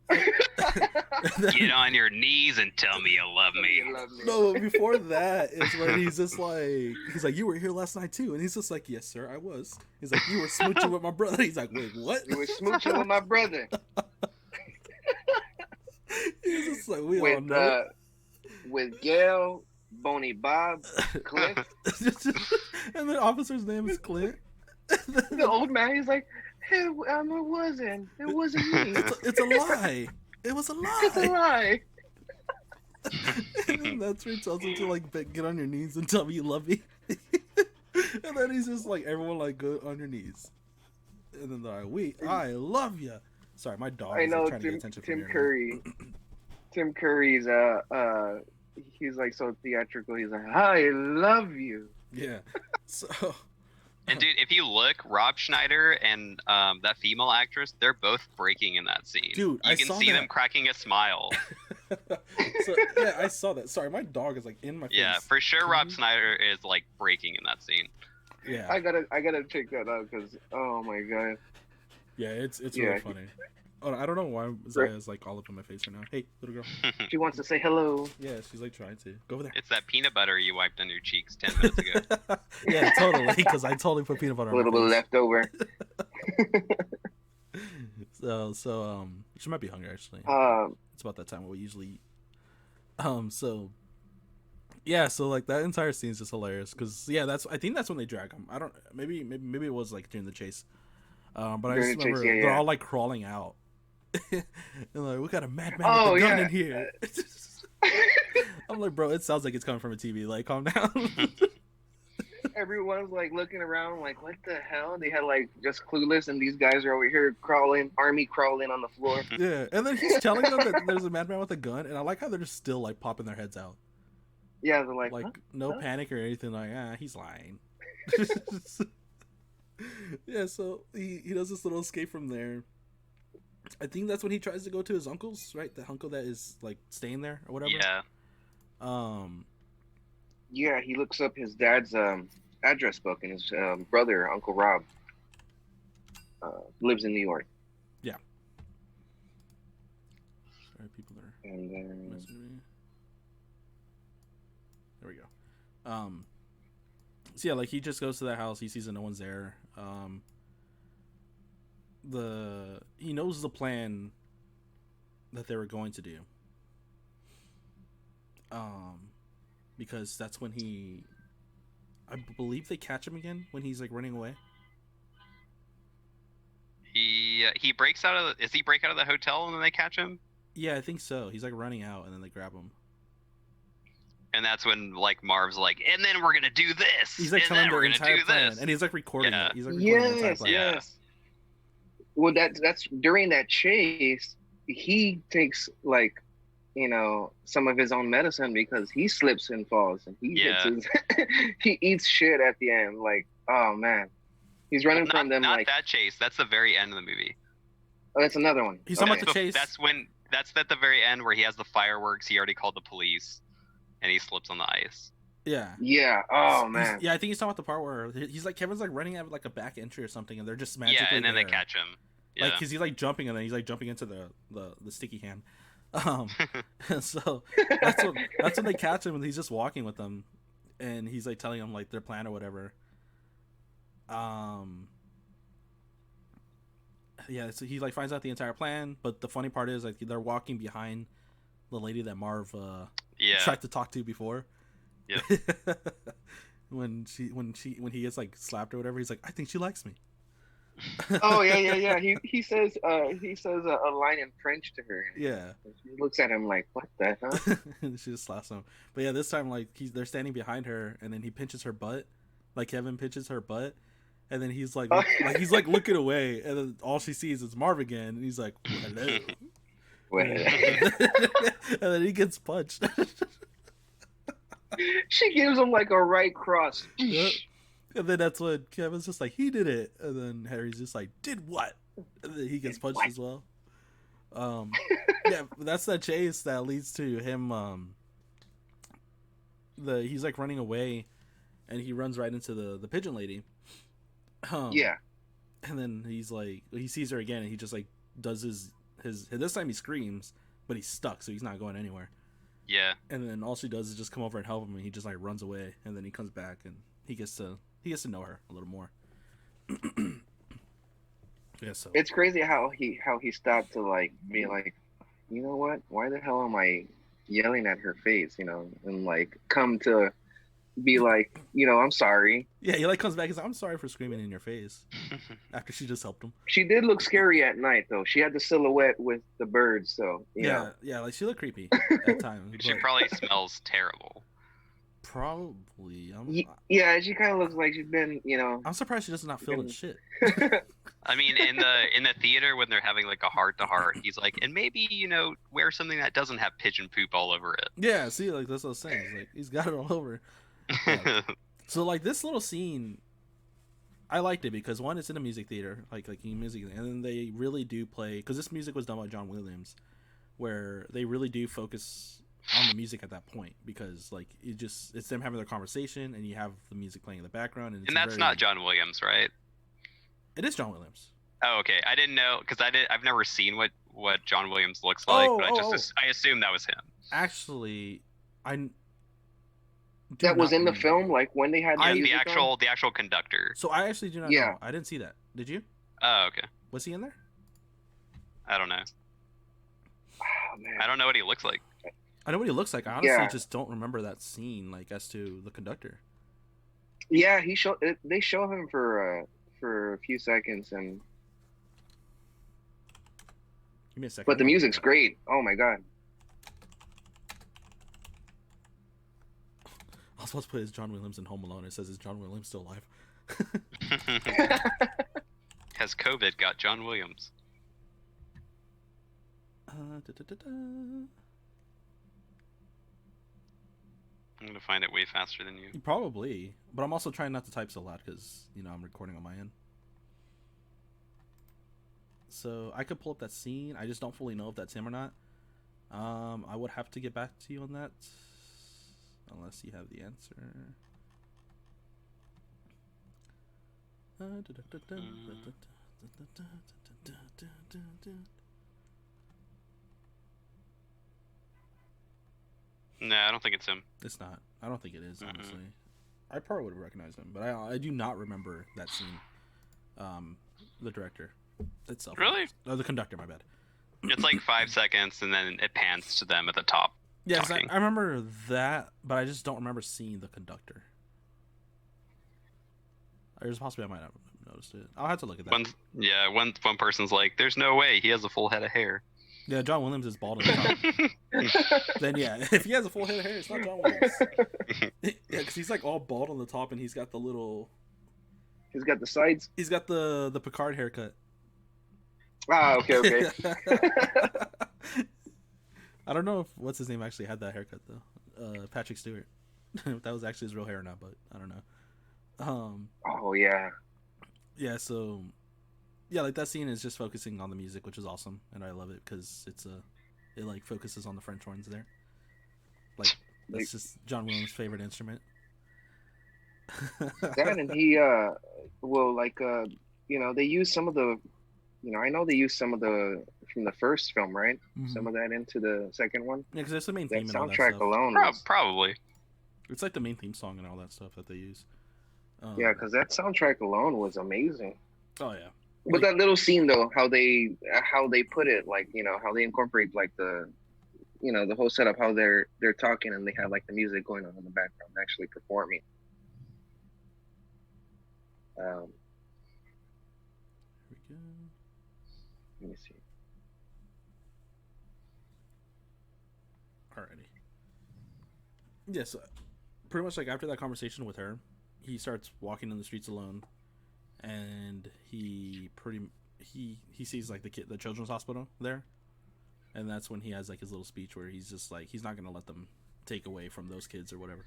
And then- Get on your knees and tell me you love me. You love me. No, before that is when he's just like, he's like, you were here last night too, and he's just like, yes, sir, I was. He's like, you were smooching with my brother. He's like, wait, what? You were smooching with my brother. He's just like, we all With know. with Gail, Boney Bob, Cliff. And the officer's name is Clint. The old man, he's like, hey, it wasn't. It wasn't me. It's a lie. It was a It's a lie. lie. And then that's where he tells him to like get on your knees and tell me you love me. And then he's just like, everyone like go on your knees. And then they're like, I love you. Sorry, my dog I is know like, trying to get attention from Tim here. Curry. Tim Curry's he's like so theatrical. He's like, I love you. Yeah. So And dude, if you look, Rob Schneider and that female actress, they're both breaking in that scene. Dude, you I can saw see that. them cracking a smile. so yeah, I saw that. Sorry, my dog is like in my face. Yeah, for sure, Can Rob you- Schneider is like breaking in that scene. Yeah. I gotta check that out because oh my god. Yeah, it's Yeah. really funny. Oh, I don't know why Zaya's like all up in my face right now. Hey, little girl. She wants to say hello. Yeah, she's like trying to go over there. It's that peanut butter you wiped on your cheeks 10 minutes ago. Yeah, totally. Because I totally put peanut butter A on little my bit face. left over. So she might be hungry actually. It's about that time we usually eat. So yeah, so like that entire scene is just hilarious because yeah, I think that's when they drag him. I don't maybe it was like during the chase. But I During just the chase, remember yeah, they're yeah. all like crawling out. And like, we got a madman Oh, with a gun yeah. in here. I'm like, bro, it sounds like it's coming from a TV. Like, calm down. Everyone's like looking around, like, what the hell? They had like just clueless, and these guys are over here crawling, army crawling on the floor. Yeah, and then he's telling them that there's a madman with a gun, and I like how they're just still like popping their heads out, Yeah, they're like, like huh? no Huh? panic or anything. Like, he's lying. Yeah, so he does this little escape from there, I think that's when he tries to go to his uncle's, right? The uncle that is like staying there or whatever. Yeah. Yeah, he looks up his dad's address book, and his brother, Uncle Rob, lives in New York. Yeah. Sorry, people are And then messaging me. There we go. So yeah, like he just goes to that house. He sees that no one's there. He knows the plan that they were going to do. Because that's when I believe they catch him again when he's like running away. He breaks out of. Does he break out of the hotel and then they catch him? Yeah, I think so. He's like running out and then they grab him. And that's when like Marv's like, and then we're gonna do this. He's like and telling then the we're gonna entire do plan, this. and he's like recording Yeah. it. He's like recording the entire yes, plan. Yeah. yes. Well, that's during that chase, he takes like, some of his own medicine because he slips and falls, and he Yeah. hits his, he eats shit at the end. Like, oh man, he's running from them. Not Like, that chase. That's the very end of the movie. oh, that's another one. He's talking Okay. about the chase. That's at the very end where he has the fireworks. He already called the police, and he slips on the ice. Yeah. Yeah. Oh man. Yeah, I think he's talking about the part where he's like Kevin's like running at like a back entry or something, and they're just magically Yeah, and then they there. catch him. Yeah. Like, cause he's like jumping, and then he's like jumping into the sticky hand. So that's when they catch him, and he's just walking with them, and he's like telling them like their plan or whatever. Yeah, so he like finds out the entire plan, but the funny part is like they're walking behind the lady that Marv yeah. tried to talk to before. Yeah. when he gets like slapped or whatever, he's like, I think she likes me. Oh yeah. He says a line in French to her. Yeah. She looks at him like, what the hell? She just slaps him. But yeah, this time like they're standing behind her, and then he pinches her butt, like Kevin pinches her butt, and then he's like, he's like looking away, and then all she sees is Marv again, and he's like, hello. And then he gets punched. She gives him like a right cross. Yep. And then that's when Kevin's just like, he did it, and then Harry's just like, did what? And then he gets punched as well. Yeah, that's that chase that leads to him. He's like running away, and he runs right into the pigeon lady. Yeah. And then he's like, he sees her again, and he just like does his this time he screams, but he's stuck, so he's not going anywhere. Yeah. And then all she does is just come over and help him, and he just like runs away, and then he comes back, and he gets to know her a little more. Yeah, so It's crazy how he stopped to like be like, you know what? Why the hell am I yelling at her face? And like come to be like, I'm sorry. yeah, he like comes back. He's like, I'm sorry for screaming in your face after she just helped him. She did look scary at night though. She had the silhouette with the birds, so Yeah, like she looked creepy at times. She but probably smells terrible. probably. Yeah, she kind of looks like she's been, I'm surprised she does not feel the shit. I mean, in the theater when they're having like a heart to heart, he's like, and maybe wear something that doesn't have pigeon poop all over it. Yeah, see, like that's what I was saying. It's like he's got it all over. So like this little scene, I liked it because one, it's in a music theater, like in music, and then they really do play, because this music was done by John Williams, where they really do focus on the music at that point, because like it's them having their conversation, and you have the music playing in the background, and And that's not John Williams, right? It is John Williams. Oh, okay. I didn't know because I've never seen what John Williams looks like, but I assumed that was him. Actually, that was in the film, like when they had Yeah, music on? the actual conductor. So I actually do not Yeah. know. I didn't see that. Did you? Oh, okay. Was he in there? I don't know. Oh, man. I don't know what he looks like. I know what he looks like. I honestly Yeah. just don't remember that scene, like as to the conductor. Yeah, they show him for a few seconds, and Give me a second. but the music's great. Oh my god. I was supposed to put his John Williams in Home Alone. It says, is John Williams still alive? Has COVID got John Williams? I'm gonna find it way faster than you. Probably, but I'm also trying not to type so loud because I'm recording on my end. So I could pull up that scene. I just don't fully know if that's him or not. I would have to get back to you on that, unless you have the answer. No, I don't think it's him. It's not. I don't think it is, honestly. I probably would have recognized him, but I do not remember that scene. The director itself. Really? Oh, the conductor, my bad. It's like 5 seconds, and then it pans to them at the top. Yes, talking. I remember that, but I just don't remember seeing the conductor. There's possibly I might have noticed it. I'll have to look at that. One person's like, "There's no way he has a full head of hair." Yeah, John Williams is bald on the top. Then yeah, if he has a full head of hair, it's not John Williams. Yeah, because he's like all bald on the top, and he's got the little. He's got the sides. He's got the Picard haircut. Ah, okay. I don't know if what's his name actually had that haircut though. Patrick Stewart. That was actually his real hair or not, but I don't know. Oh yeah. Yeah, so yeah, like that scene is just focusing on the music, which is awesome, and I love it because it like focuses on the French horns there. Like that's just John Williams' favorite instrument. That and he they use some of the, I know they use some of the from the first film, right? Mhm. Some of that into the second one. Yeah, because it's the main That theme and all that soundtrack stuff. alone. Probably. It's like the main theme song and all that stuff that they use. Yeah, because that soundtrack alone was amazing. Oh yeah. But that little scene though, how they put it, like, how they incorporate like the, the whole setup, how they're talking and they have like the music going on in the background, actually performing. Here we go. Let me see. Alrighty. Yeah, so pretty much like after that conversation with her, he starts walking in the streets alone, and he sees like the children's hospital there, and that's when he has like his little speech where he's just like he's not gonna let them take away from those kids or whatever,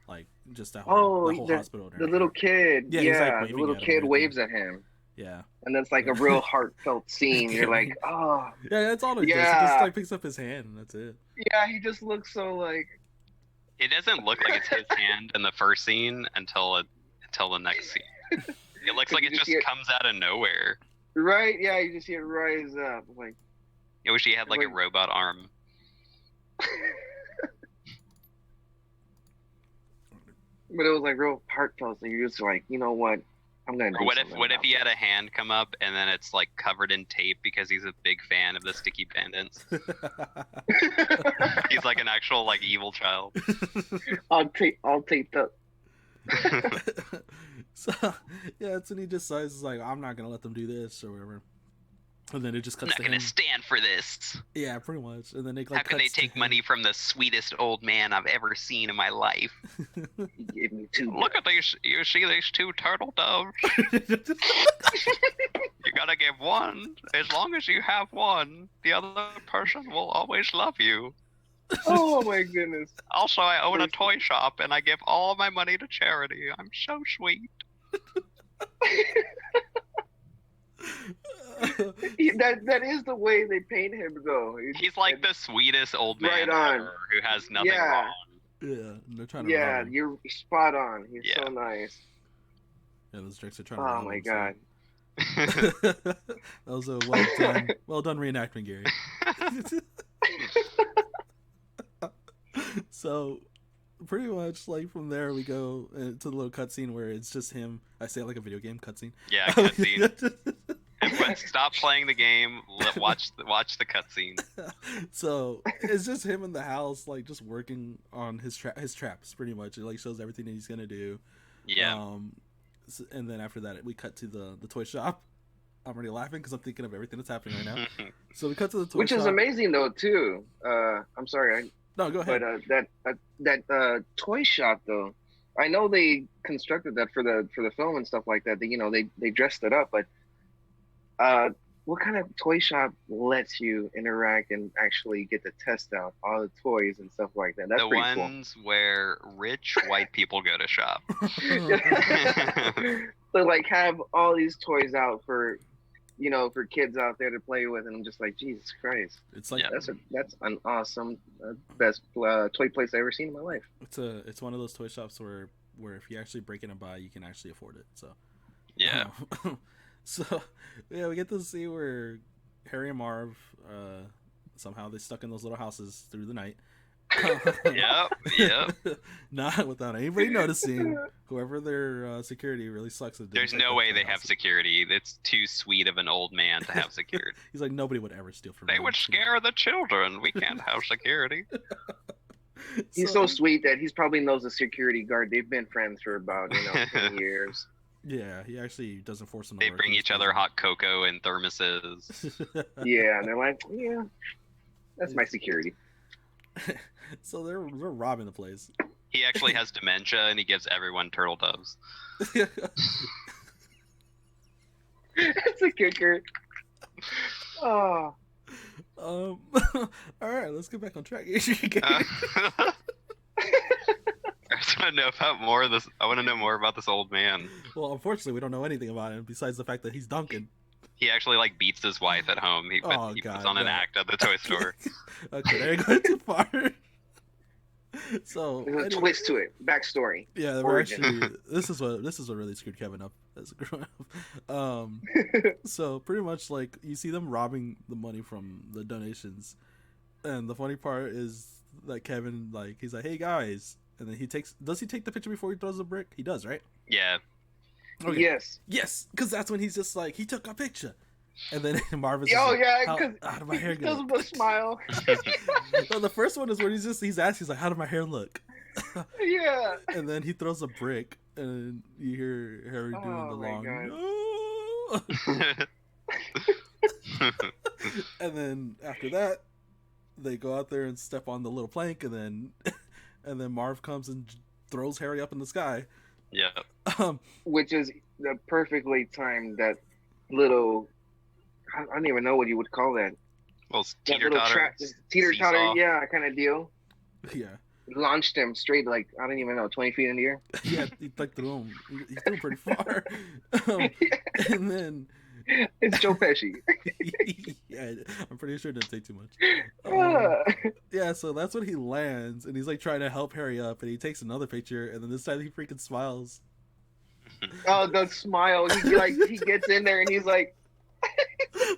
like just that whole, the whole hospital. The little kid, yeah, the little kid waves at him. Yeah, and that's like a real heartfelt scene. You're like, oh, yeah, that's all it does. He just like picks up his hand and that's it. Yeah, he just looks so like. It doesn't look like it's his hand in the first scene until the next scene. It looks like it just comes out of nowhere. Right? Yeah, you just see it rise up. Like, I wish he had like a robot arm. But it was like real heartfelt. So you're just like, you know what? I'm gonna. Or what if he had a hand come up and then it's like covered in tape because he's a big fan of the Sticky Bandits? He's like an actual like evil child. I'll take that. So yeah, that's when he decides like I'm not gonna let them do this or whatever. And then it just cuts I'm to not gonna him. stand for this. Yeah, pretty much. And then it like how can they take money from the sweetest old man I've ever seen in my life? He gave me two. Look at these. You see these two turtle doves? You gotta give one. As long as you have one, the other person will always love you. Oh my goodness. Also, I own a toy shop and I give all my money to charity. I'm so sweet. That is the way they paint him, though. He's like the sweetest old man ever who has nothing wrong. Yeah, they're trying to. Yeah, you're spot on. He's so nice. Yeah, those jerks are trying to. Oh my god. That was a well done reenactment, Gary. So, pretty much like from there we go to the little cutscene where it's just him. I say it like a video game cutscene. Yeah, cutscene. Everyone, stop playing the game. Watch the cutscene. So it's just him in the house, like just working on his traps. Pretty much, it like shows everything that he's gonna do. Yeah. And then after that, we cut to the toy shop. I'm already laughing because I'm thinking of everything that's happening right now. So we cut to the toy shop, which is amazing though too. I'm sorry. No, go ahead. But that toy shop though, I know they constructed that for the film and stuff like that. They dressed it up, but what kind of toy shop lets you interact and actually get to test out all the toys and stuff like that? That's the pretty ones where rich white people go to shop. They like have all these toys out for for kids out there to play with, and I'm just like, Jesus Christ, It's like Yeah. that's an awesome, best toy place I've ever seen in my life. it's one of those toy shops where if you actually break in and buy, you can actually afford it. So Yeah. so yeah, we get to see where Harry and Marv somehow they stuck in those little houses through the night. Yep. Not without anybody noticing. Whoever their security really sucks at. There's no way they have security. It's too sweet of an old man to have security. He's like, nobody would ever steal from They me. would scare the children. We can't have security. He's so sweet that he's probably knows the security guard. They've been friends for about 10 years. Yeah, he actually doesn't force them. They bring each other hot cocoa in thermoses. Yeah, and they're like, yeah, that's my security. So they're robbing the place. He actually has dementia, and he gives everyone turtle doves. That's a kicker. Oh, All right, let's get back on track. I just want to know about more of this. I want to know more about this old man. Well, unfortunately, we don't know anything about him besides the fact that he's Duncan. He actually beats his wife at home. He puts on an act at the toy store. Okay, there you go too far. So there's a twist to it. Backstory. Yeah, we're actually this is what really screwed Kevin up as a grown up. So pretty much you see them robbing the money from the donations, and the funny part is that Kevin he's like, "Hey guys," and then does he take the picture before he throws the brick? He does, right? Yeah. Okay. Yes, because that's when he's just like, he took a picture. And then Marvin's because how did my hair he does look? with a smile. No, the first one is where he's asking, he's like, how did my hair look? Yeah. And then he throws a brick, and you hear Harry doing the long no. And then after that, they go out there and step on the little plank, and then Marv comes and throws Harry up in the sky. Yeah. Which is the perfectly timed that little. I don't even know what you would call that. Well, teeter-totter. Teeter-totter, yeah, kind of deal. Yeah. Launched him straight, I don't even know, 20 feet in the air. Yeah, he threw him. He threw him pretty far. And then... It's Joe Pesci. Yeah, I'm pretty sure it didn't take too much. Yeah, so that's when he lands, and he's trying to help Harry up, and he takes another picture, and then this time he freaking smiles. Oh, the smile. He gets in there, and he's like...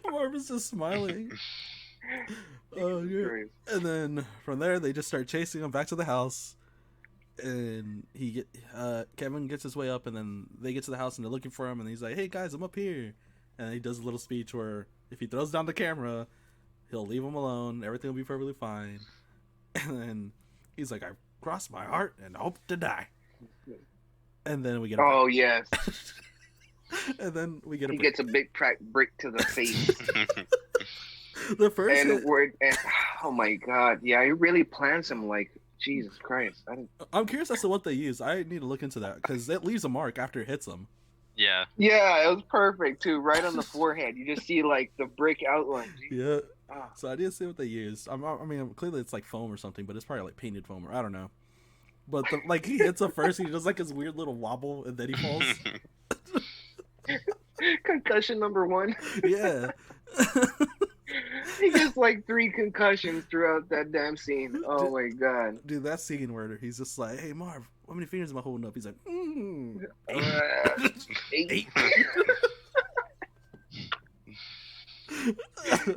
Marvin's just smiling. Oh, yeah. And then from there, they just start chasing him back to the house, and Kevin gets his way up, and then they get to the house, and they're looking for him, and he's like, "Hey guys, I'm up here," and he does a little speech where if he throws down the camera, he'll leave him alone, everything will be perfectly fine, and then he's like, "I crossed my heart and hope to die," and then we get yes. And then we get he gets a big brick to the face. The first and oh my god, yeah, he really plants him Jesus Christ. I'm curious as to what they use. I need to look into that because it leaves a mark after it hits them. Yeah. Yeah, it was perfect too, right on the forehead. You just see the brick outline. Yeah. So I didn't see what they used. I mean, clearly it's foam or something, but it's probably painted foam or I don't know. But he hits him first. He does his weird little wobble, and then he falls. Concussion number 1. Yeah. He gets 3 concussions throughout that damn scene. Oh my god. Dude, that scene where he's just like, "Hey Marv, how many fingers am I holding up?" He's like, 8.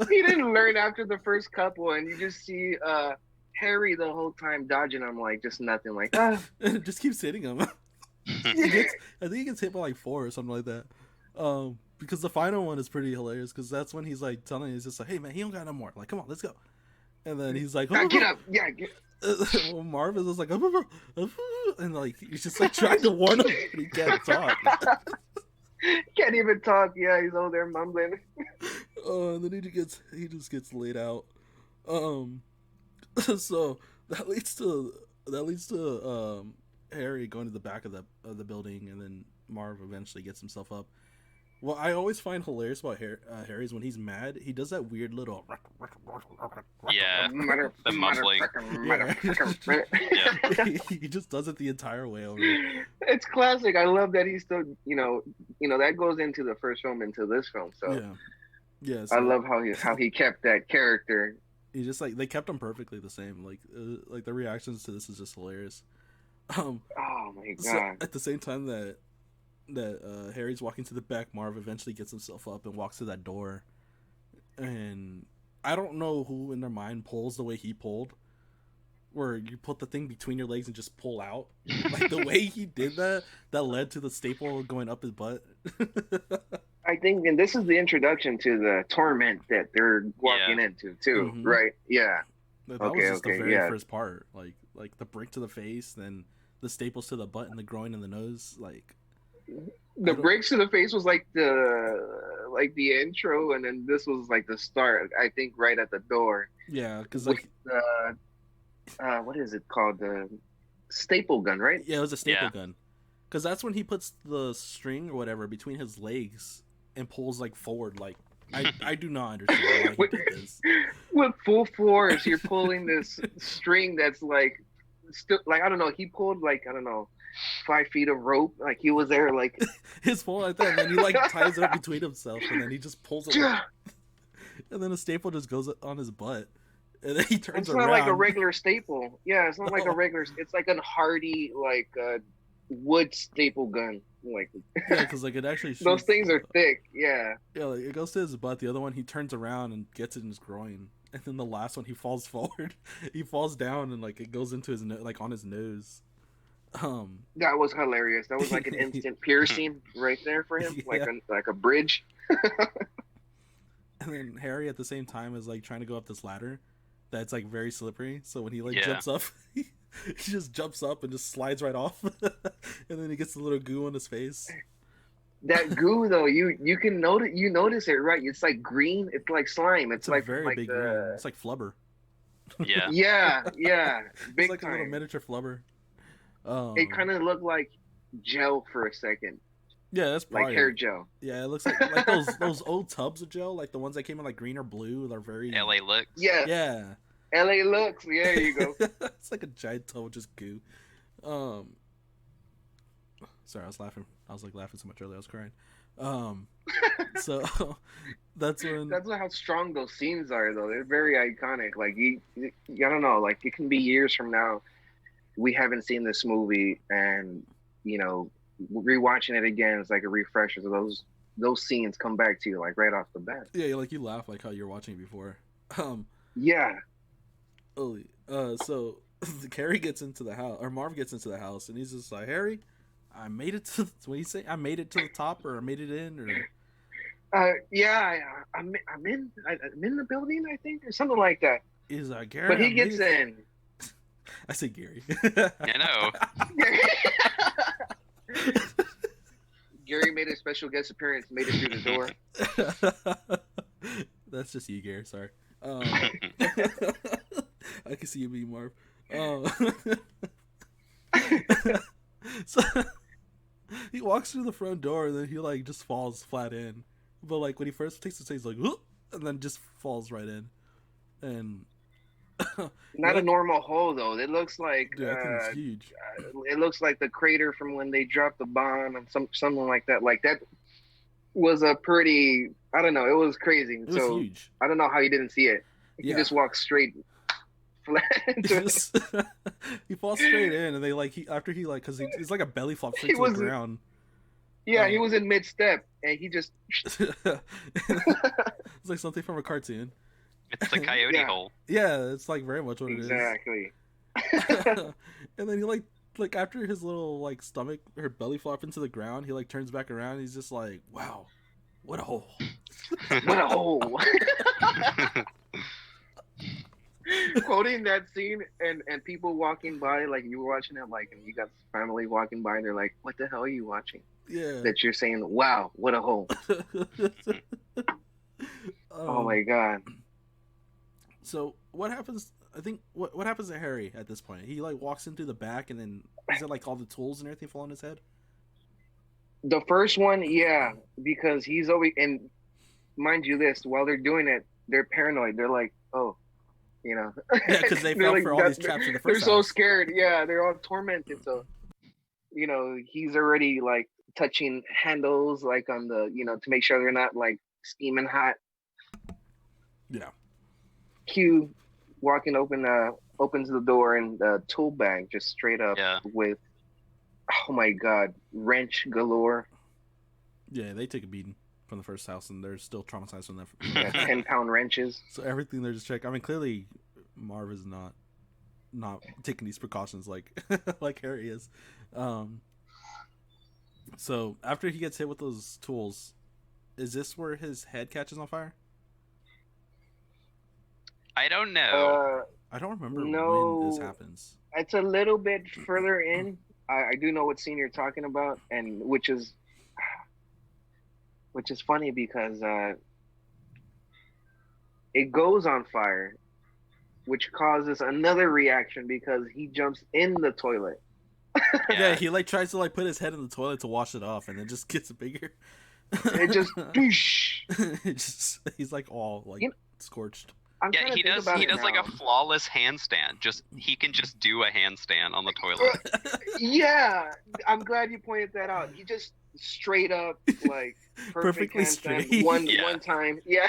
He didn't learn after the first couple, and you just see Harry the whole time dodging him just nothing, And it just keeps hitting him. I think he gets hit by 4 or something like that. Because the final one is pretty hilarious because that's when he's telling he's just "Hey man, he don't got no more. Come on, let's go." And then he's like, "Get up, yeah." Well, Marv is just and he's just trying to warn him, but he can't talk. Can't even talk. Yeah, he's over there mumbling. And then he just gets laid out. So that leads to Harry going to the back of the building, and then Marv eventually gets himself up. Well, I always find hilarious about Harry's when he's mad. He does that weird little. Yeah, the mumbling. Yeah. Yeah. He just does it the entire way over. It's classic. I love that he's still, that goes into the first film, into this film. So Yeah. Yeah. I So love how he kept that character. he just like they kept him perfectly the same. Like the reactions to this is just hilarious. Oh my So god. at the same time that Harry's walking to the back, Marv eventually gets himself up and walks to that door, and I don't know who in their mind pulls the way he pulled, where you put the thing between your legs and just pull out. Like the way he did that led to the staple going up his butt. I think, and this is the introduction to the torment that they're walking into too, Mhm. right? Yeah. That Okay, was just the okay, very yeah. first part, like the brick to the face, then the staples to the butt and the groin and the nose, like. The don't- breaks to the face was like the intro, and then this was like the start. I think right at the door. Yeah, because With like what is it called? The staple gun, right? yeah, it was a staple Yeah. gun, because that's when he puts the string or whatever between his legs and pulls like forward. Like I do not understand why he did this. With full force, you're pulling this string that's like still like I don't know. He pulled like I don't know 5 feet of rope. Like he was there like His pull like that, and then he like ties it up between himself, and then he just pulls it, like, and then a staple just goes on his butt, and then he turns it's around. not like a regular staple. Yeah, it's not like a No. regular. It's like a hardy like wood staple gun. Like Yeah, because like it actually those shoots, things are thick. Yeah. yeah, like it goes to his butt. The other one, he turns around and gets it in his groin, and then the last one, he falls forward. He falls down, and like it goes into his like on his nose. That was hilarious. That was like an instant piercing right there for him, Yeah. like a bridge. And then Harry at the same time is like trying to go up this ladder that's like very slippery. So when he like Yeah. jumps up, he just jumps up and just slides right off, and then he gets a little goo on his face. That goo though, you can notice it, right? It's like green. It's like slime. It's It's a like very like big the green. It's like flubber. Yeah. yeah, big It's like a little time. miniature flubber. It kind of looked like gel for a second, yeah, that's like probably hair gel. Yeah, it looks like those old tubs of gel, like the ones that came in like green or blue. They're very LA looks. Yeah, Yeah, LA looks. Yeah, there you go. It's like a giant tub of just goo. Sorry, I was laughing. I was like laughing so much earlier, I was crying. So that's when That's how strong those scenes are, though. They're very iconic. Like I don't know. Like it can be years from now, we haven't seen this movie, and rewatching it again is like a refresher. So those scenes come back to you like right off the bat. yeah, like you laugh like how you're watching it before. Yeah, So Carrie gets into the house, or Marv gets into the house, and he's just like, Harry, I made it to what do you say? I made it to the top, or I made it in, or yeah. I'm in the building, I think, or something like that. he's like, Gary. But I he made gets it. in. I say Gary. I know. Gary made a special guest appearance, made it through the door. That's just you, Gary. Sorry. I can see you being Marv. So he walks through the front door, and then he like just falls flat in. But like when he first takes the stage, he's like, "Whoop," and then just falls right in. And Not a normal hole though. It looks like dude, I think it's huge. it looks like the crater from when they dropped the bomb and something like that. Like that was a pretty. I don't know. It was crazy. It was So huge. I don't know how he didn't see it. He Yeah. just walked straight flat into it. Just- he falls straight in, and they like after he like because it's like a belly flop straight He to was- the ground. Yeah, he was in mid step and he just. It's like something from a cartoon. It's the coyote Yeah. hole. Yeah, it's like very much what Exactly. it is. And then he like after his little like stomach or belly flop into the ground, he like turns back around. And he's just like, "Wow, what a hole!" What a hole. Quoting that scene and people walking by, like you were watching it, like, and you got family walking by, and they're like, "What the hell are you watching?" Yeah. That you're saying, "Wow, what a hole." Oh my god. So what happens? I think what happens to Harry at this point? He like walks into the back, and then is it like all the tools and everything fall on his head? The first one, yeah, because he's always, and mind you, this while they're doing it, they're paranoid. They're like, oh, you know, Yeah, because they they're fell like for all that. these traps in the They're first so house. scared. Yeah, they're all tormented. So he's already like touching handles, like on the, to make sure they're not like steaming hot. Yeah. Q opens the door, and the tool bag just straight up Yeah. with, oh my god, wrench galore. Yeah, they take a beating from the first house, and they're still traumatized from that. Yeah, 10-pound wrenches. So everything they're just checking. I mean, clearly, Marv is not taking these precautions like like Harry is. So after he gets hit with those tools, is this where his head catches on fire? I don't know. I don't remember No, when this happens. it's a little bit further in. I do know what scene you're talking about, and which is funny because it goes on fire, which causes another reaction because he jumps in the toilet. Yeah, he like tries to like put his head in the toilet to wash it off, and it just gets bigger. It just, he's like all like scorched. Yeah, he does like a flawless handstand. He can just do a handstand on the toilet. Yeah, I'm glad you pointed that out. He just straight up like Perfectly handstand straight. one Yeah. time. Yeah.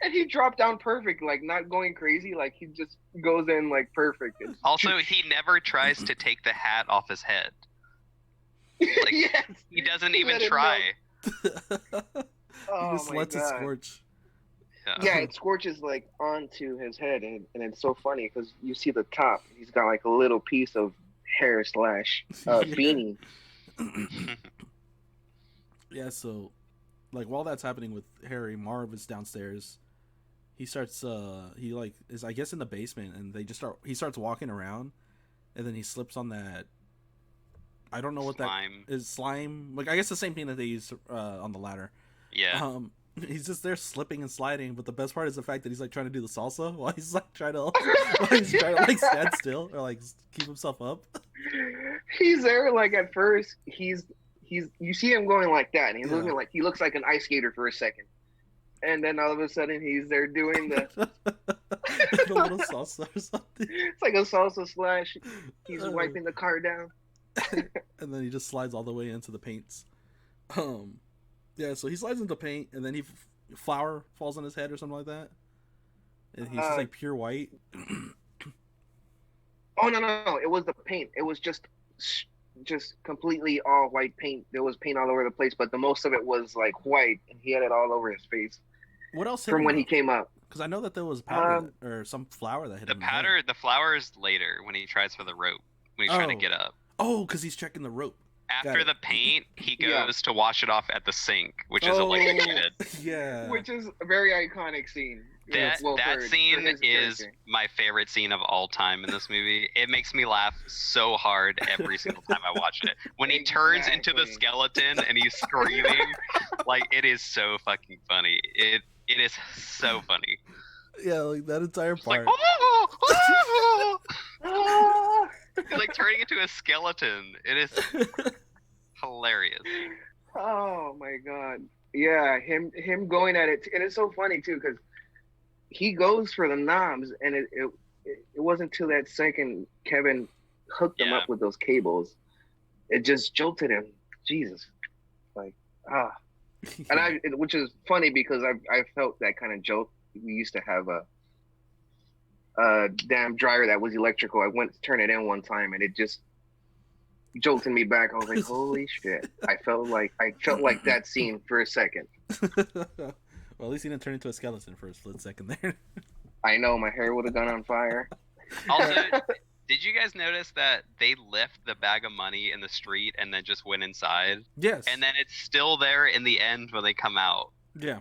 And he dropped down perfect, like not going crazy, like he just goes in like perfect. Also, he never tries to take the hat off his head. Like, yes. he doesn't He even let him try. Oh He just my lets it God. scorch. Yeah, it scorches like onto his head, and it's so funny because you see the top. He's got like a little piece of hair slash beanie. Yeah, so like while that's happening with Harry, Marv is downstairs. He starts he like is I guess in the basement, and he starts walking around, and then he slips on that, I don't know what Slime. that is, slime, like I guess the same thing that they use on the ladder. Yeah. He's just there slipping and sliding, but the best part is the fact that he's like trying to do the salsa while he's like trying to like stand still or like keep himself up. He's there like at first you see him going like that, and he looks like an ice skater for a second, and then all of a sudden he's there doing the little salsa or something. It's like a salsa slash. He's wiping the car down, and then he just slides all the way into the paints. Yeah, so he slides into paint, and then flour falls on his head or something like that, and he's just like pure white. Oh no! It was the paint. It was just completely all white paint. There was paint all over the place, but the most of it was like white, and he had it all over his face. What else from when he came up? Because I know that there was powder or some flour that hit him. The flour is later when he tries for the rope when he's trying to get up. Oh, because he's checking the rope. After the paint, he goes to wash it off at the sink, which is electrocuted. Yeah. Which is a very iconic scene. That scene is my favorite scene of all time in this movie. It makes me laugh so hard every single time I watch it. When he turns into the skeleton and he's screaming, like, it is so fucking funny. It is so funny. Yeah, like that entire part. Like, oh, oh. Like turning into a skeleton. It is hilarious. Oh my God. Yeah, him going at it, and it's so funny too because he goes for the knobs, and it wasn't till that second Kevin hooked him up with those cables. It just jolted him. Jesus, like and which is funny because I felt that kind of jolt. We used to have a damn dryer that was electrical. I went to turn it in one time, and it just jolted me back. I was like, holy shit. I felt like that scene for a second. Well, at least he didn't turn into a skeleton for a split second there. I know, my hair would have gone on fire. Also, did you guys notice that they left the bag of money in the street and then just went inside? Yes. And then it's still there in the end when they come out. Yeah.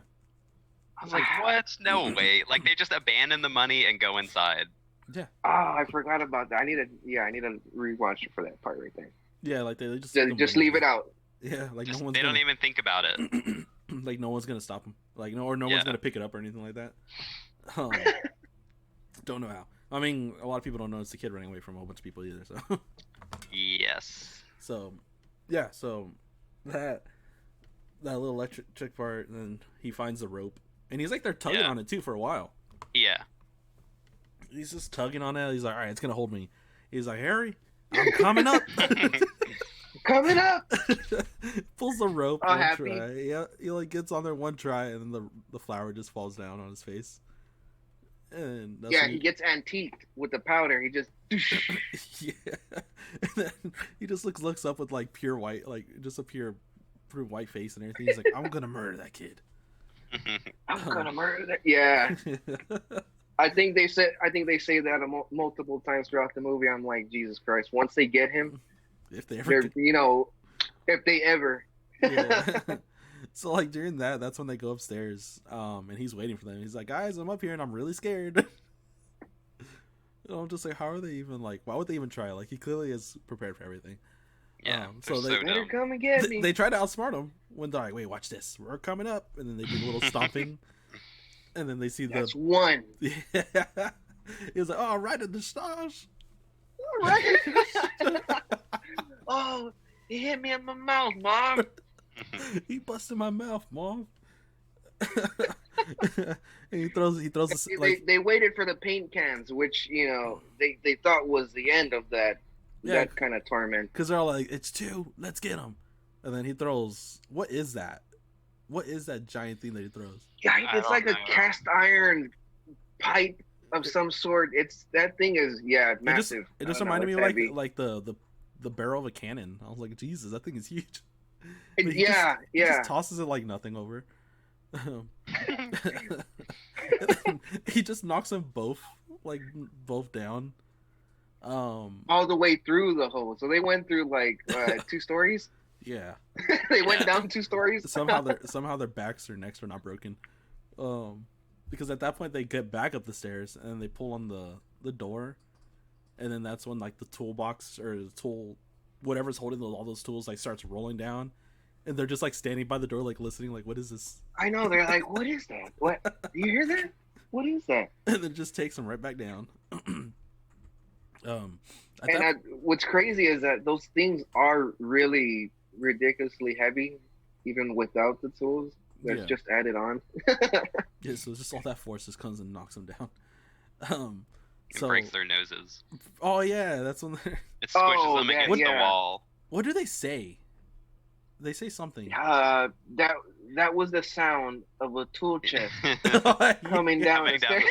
I was like, what? No way. Like, they just abandon the money and go inside. Yeah. Oh, I forgot about that. I need to rewatch it for that part right there. Yeah, like they just leave it out. Yeah, like just, no one's. They don't even think about it. Like no one's gonna stop him. Like no one's gonna pick it up or anything like that. Don't know how. I mean, a lot of people don't know it's the kid running away from a whole bunch of people either. So. Yes. So, yeah, so that little electric part, and then he finds the rope, and he's like they're tugging Yeah. on it too for a while. Yeah. He's just tugging on it. He's like, all right, it's gonna hold me. He's like, Harry, I'm coming up. Coming up. Pulls the rope Oh, one happy. try. Yeah, he like gets on there one try, and then the flower just falls down on his face. And that's Yeah, when he gets antiqued with the powder. He just. yeah. And then he just looks up with like pure white, like just a pure white face and everything. He's like, I'm gonna murder that kid. I'm gonna murder that. Yeah, I think they say that multiple times throughout the movie. I'm like, Jesus Christ! Once they get him, If they ever they're get- if they ever. yeah. So like during that's when they go upstairs, and he's waiting for them. He's like, guys, I'm up here and I'm really scared. And I'm just like, how are they even like? Why would they even try? Like he clearly is prepared for everything. Yeah. So they're they- so Better dumb. come and get me. They try to outsmart him when they're like, wait, watch this, we're coming up, and then they do a little stomping, and then they see the That's one. yeah. He was like, oh, right in the stars. Right? Oh, he hit me in my mouth, Mom. He busted my mouth, Mom. And he throws this, like, They waited for the paint cans, which they thought was the end of that Yeah. kind of torment. because they're all like, it's two, let's get him. And then he throws, what is that giant thing that he throws? Yeah, I it's like don't a know. cast iron pipe of some sort. That thing is massive. It just I don't know, reminded me it's of heavy. like the barrel of a cannon. I was like, Jesus, that thing is huge. It- But he yeah, he yeah. just tosses it like nothing over. He just knocks them both down. All the way through the hole. So they went through like 2 stories. Yeah. They went Yeah. down 2 stories. Somehow their backs or necks are not broken. Because at that point they get back up the stairs and they pull on the door, and then that's when like the toolbox or the tool, whatever's holding all those tools, like starts rolling down, and they're just like standing by the door like listening, like, what is this? I know. They're like, what is that? What? Do you hear that? What is that? And then it just takes them right back down. At And that, what's crazy is that those things are really ridiculously heavy, even without the tools. That's Yeah. just added on. yeah, so just all that force just comes and knocks them down. It So breaks their noses. oh yeah, that's when they're. It squishes Oh, them yeah, against the yeah. wall. What do they say? They say something. That was the sound of a tool chest coming Yeah. down Coming the down stairs.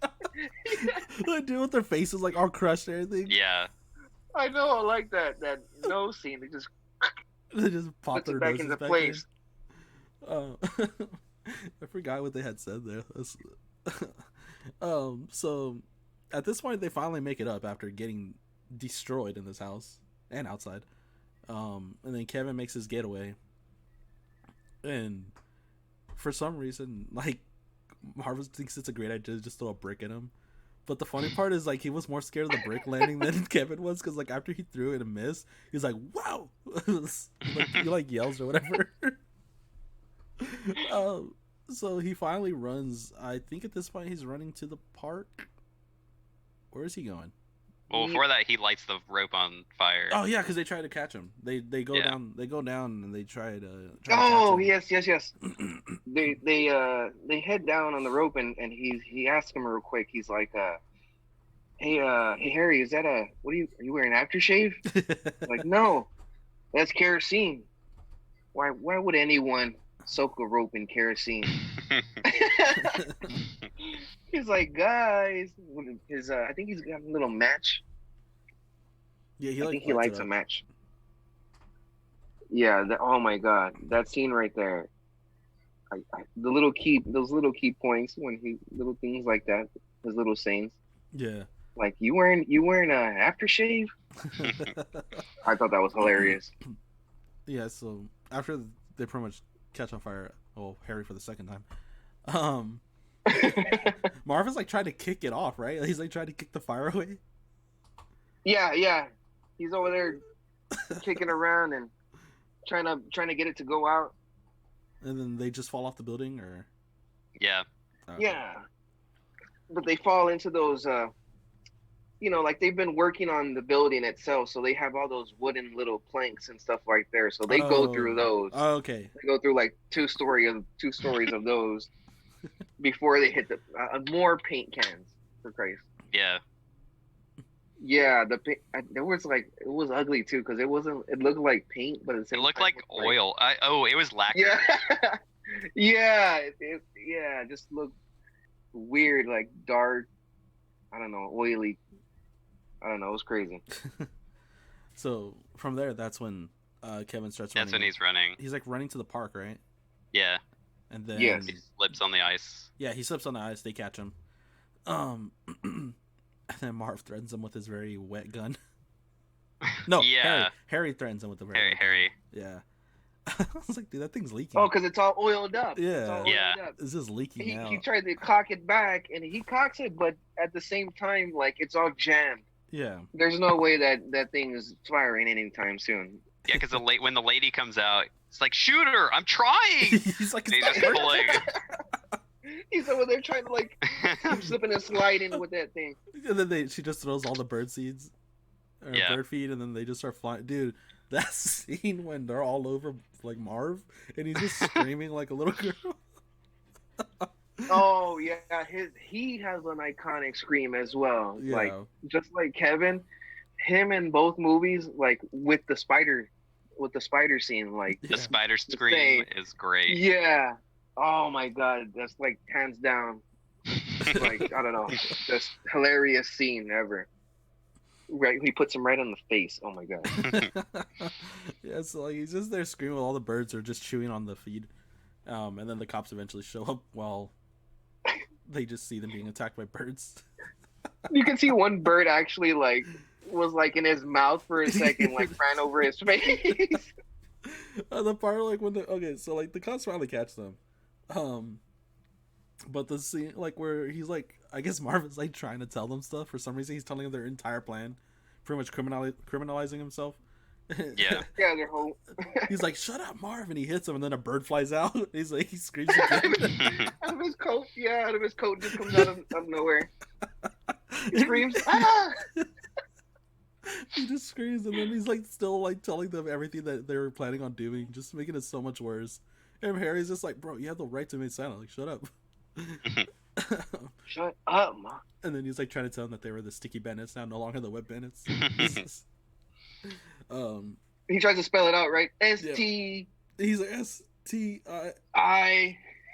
the stairs. They do with their faces like all crushed and everything. Yeah. I know, I like that nose scene. They just They just pop puts their it back noses into back place. in. I forgot what they had said there. So at this point they finally make it up after getting destroyed in this house and outside. And then Kevin makes his getaway. And for some reason, like, Marvel thinks it's a great idea to just throw a brick at him. But the funny part is, like, he was more scared of the brick landing than Kevin was, because, like, after he threw it and missed, he's like, wow! Like, he, like, yells or whatever. So he finally runs. I think at this point he's running to the park. Where is he going? Well, before that, he lights the rope on fire. Oh, yeah, because they try to catch him. They go Yeah. down. They go down and they try to Oh, catch him. yes. They head down on the rope and he asks him real quick. He's like, hey Harry, is that are you wearing aftershave? Like, no, that's kerosene. Why would anyone soak a rope in kerosene? He's like, guys, I think he's got a little match. Yeah, I think he lights likes it a up. match. Yeah. Oh my God, that scene right there. Those little key points when little things like that, his little sayings. Yeah. Like, you wearing aftershave? I thought that was hilarious. Yeah. So after they pretty much catch on fire, Harry for the second time. Marvin's like trying to kick it off, right? He's like trying to kick the fire away. Yeah. He's over there kicking around and trying to get it to go out. And then they just fall off the building, or Yeah. oh. Yeah. But they fall into those like they've been working on the building itself, so they have all those wooden little planks and stuff right there. So they go through those. Oh, okay. They go through like two stories of those before they hit the more paint cans. For Christ. Yeah. Yeah, there was like it was ugly too because it wasn't. It looked like paint, but at the same It looked time, like it oil. It was lacquer. Yeah, yeah, it just looked weird, like dark. I don't know, oily. I don't know. It was crazy. So from there, that's when Kevin starts running. That's when he's running. He's like running to the park, right? Yeah. And then Yes. He slips on the ice. yeah, he slips on the ice. They catch him. And then Marv threatens him with his very wet gun. No, Yeah. Harry threatens him with the very wet Harry. gun. Yeah. I was like, dude, that thing's leaking. Oh, because it's all oiled up. Yeah. It's all oiled Yeah. up. It's just leaking out. He tried to cock it back, and he cocks it, but at the same time, like it's all jammed. Yeah. There's no way that thing is firing anytime soon. Yeah, because when the lady comes out, it's like, shoot her! I'm trying! He's like, They it's just not working. pulling. He's over there trying to like keep slipping and sliding with that thing. And then she just throws all the bird seeds, or Yeah. bird feed, and then they just start flying. Dude, that scene when they're all over like Marv, and he's just screaming like a little girl. Oh yeah, he has an iconic scream as well. Yeah. Like just like Kevin, him in both movies, like with the spider scene, like The Yeah. spider scream is great. yeah. Oh my god, that's like hands down. Like I don't know, just hilarious scene ever. Right, he puts him right on the face. Oh my god. Yeah, so like he's just there screaming while all the birds are just chewing on the feed. And then the cops eventually show up while they just see them being attacked by birds. You can see one bird actually like was like in his mouth for a second, like ran over his face. The part like when so like the cops finally catch them. But the scene like where he's like, I guess Marvin's like trying to tell them stuff for some reason. He's telling them their entire plan, pretty much criminalizing himself. Yeah. Yeah, their whole. He's like, "Shut up, Marv!" And he hits him, and then a bird flies out. He's like, he screams again. Out of his coat, yeah, out of his coat just comes out of nowhere. He screams, ah! He just screams, and then he's like still like telling them everything that they were planning on doing, just making it so much worse. And Harry's just like, "Bro, you have the right to remain silent. Like, shut up." Shut up, Mom. And then he's like trying to tell them that they were the Sticky Bandits now, no longer the Wet Bandits. He tries to spell it out, right? S-T-I. He's like S-T-I.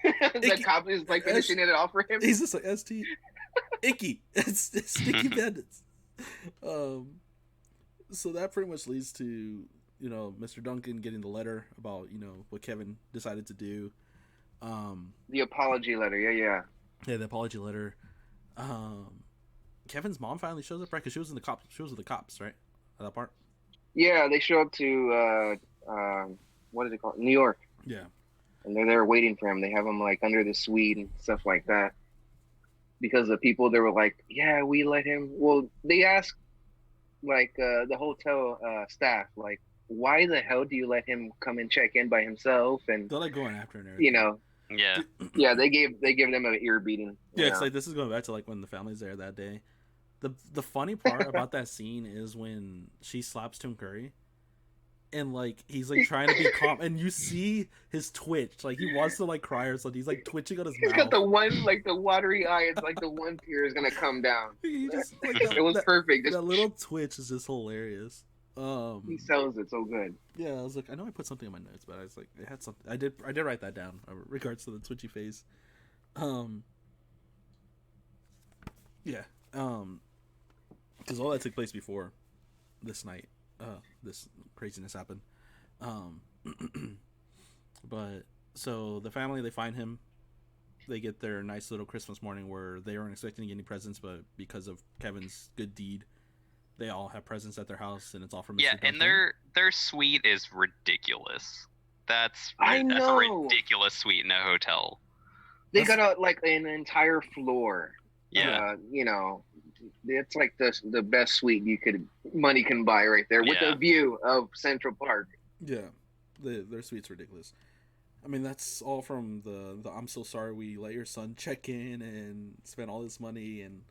The cop is like finishing it off for him. He's just like S-T. Icky. It's Sticky Bandits. So that pretty much leads to, Mr. Duncan getting the letter about, what Kevin decided to do. The apology letter, yeah. Yeah, the apology letter. Kevin's mom finally shows up, right? Because she was with the cops, right? At that part. Yeah, they show up to what is it called? New York. Yeah. And they're there waiting for him. They have him like under the suite and stuff like that. Because the people, they were like, yeah, we let him. Well, they asked like the hotel staff, like, why the hell do you let him come and check in by himself? And they're like going after him and everything. Yeah. Yeah, they give them an ear beating. Yeah, it's like this is going back to like when the family's there that day. The funny part about that scene is when she slaps Tim Curry, and like he's like trying to be calm, and you see his twitch, like he wants to like cry or something. He's like twitching on his He's mouth. got the one, like the watery eye. It's like the one tear is gonna come down. He just, like, It was perfect. That little twitch is just hilarious. He sells it so good. Yeah, I was like, I know I put something in my notes, but I was like, it had something. I did write that down in regards to the twitchy face. Yeah. Because all that took place before this night. This craziness happened. But so the family, they find him. They get their nice little Christmas morning where they weren't expecting to get any presents, but because of Kevin's good deed, they all have presents at their house, and it's all from Mr. Yeah, Duncan. and their suite is ridiculous. That's I a know. ridiculous suite in a hotel. They got like an entire floor. Yeah. It's like the best suite money can buy right there with Yeah. a view of Central Park. Yeah, their suite's ridiculous. I mean, that's all from the I'm so sorry we let your son check in and spend all this money, and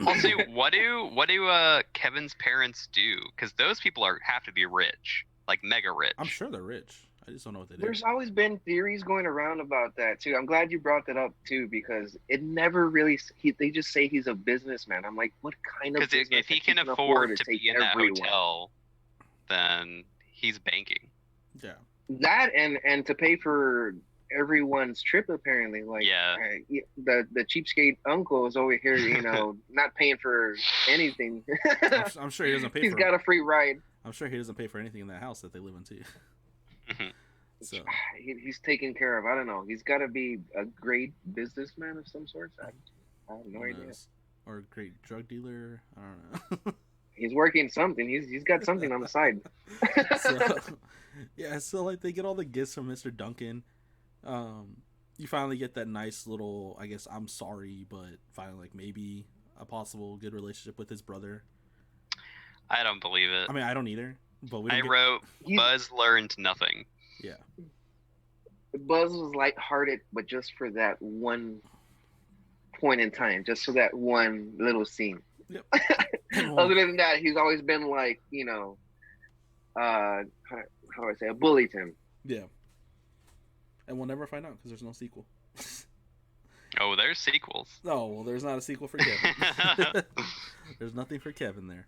Also, what do Kevin's parents do? Because those people have to be rich, like mega rich. I'm sure they're rich. I just don't know what they do. There's always been theories going around about that too. I'm glad you brought that up too, because it never really. They just say he's a businessman. I'm like, what kind of Because business? if he that can afford to be in that hotel, then he's banking. Yeah. That and to pay for everyone's trip apparently. Like, Yeah. The cheapskate uncle is over here, not paying for anything. I'm sure he doesn't pay. He's got a free ride. I'm sure he doesn't pay for anything in that house that they live in too. So he's taken care of. I don't know. He's got to be a great businessman of some sort. I have no idea. Or a great drug dealer. I don't know. He's working something. He's got something on the side. So like they get all the gifts from Mr. Duncan. You finally get that nice little, I guess, I'm sorry, but finally like maybe a possible good relationship with his brother. I don't believe it. I mean, I don't either. But I wrote Buzz learned nothing. Yeah. Buzz was lighthearted, but just for that one point in time, just for that one little scene. Yep. Other than that, he's always been like, how do I say, a bully to him. Yeah. And we'll never find out because there's no sequel. Oh, there's sequels. Oh, well, there's not a sequel for Kevin. There's nothing for Kevin there.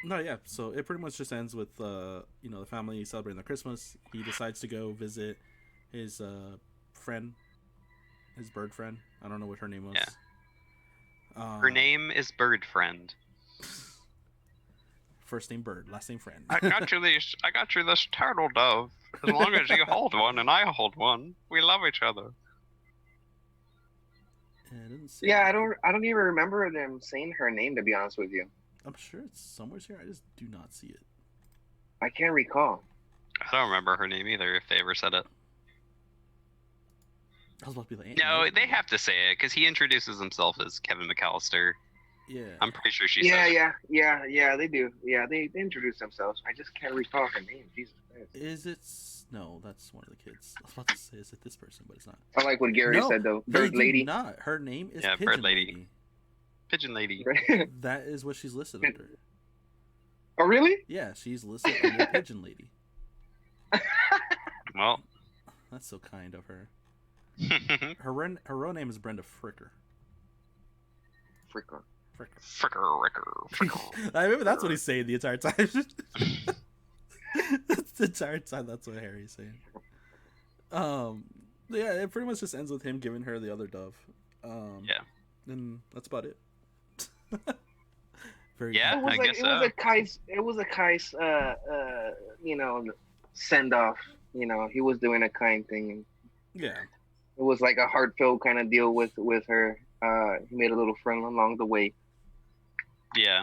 No, yeah. So it pretty much just ends with the family celebrating their Christmas. He decides to go visit his friend, his bird friend. I don't know what her name was. Yeah. Her name is Bird Friend. First name Bird, last name Friend. I got you this turtle dove. As long as you hold one and I hold one, we love each other. Yeah, I don't even remember them saying her name, to be honest with you. I'm sure it's somewhere here. I just do not see it. I can't recall. I don't remember her name either, if they ever said it. I was about to be like, no, they have to say it because he introduces himself as Kevin McAllister. Yeah. I'm pretty sure she says Yeah, they do. Yeah, they introduce themselves. I just can't recall her name. Jesus Christ. Is it? No, that's one of the kids. I was about to say, is it this person? But it's not. I like what Gary said, though. Bird Lady. Not. Her name is Pigeon Bird Lady. Pigeon Lady. That is what she's listed under. Oh, really? Yeah, she's listed under Pigeon Lady. Well. That's so kind of her. Her real name is Brenda Fricker. Fricker. I remember that's what he's saying the entire time. The entire time, that's what Harry's saying. Yeah, it pretty much just ends with him giving her the other dove. Yeah. And that's about it. Very good. It was a Kai's send off. He was doing a kind thing. Yeah. It was like a heartfelt kind of deal with her. He made a little friend along the way. Yeah.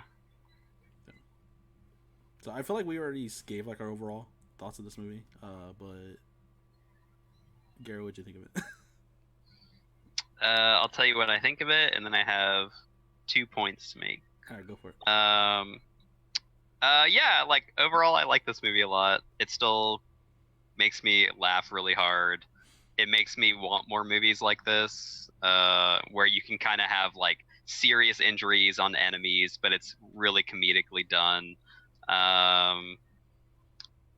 So I feel like we already gave like our overall thoughts of this movie. But Gary, what'd you think of it? I'll tell you what I think of it, and then I have 2 points to make. All right, go for it. Yeah, like overall, I like this movie a lot. It still makes me laugh really hard. It makes me want more movies like this, where you can kind of have like serious injuries on enemies, but it's really comedically done.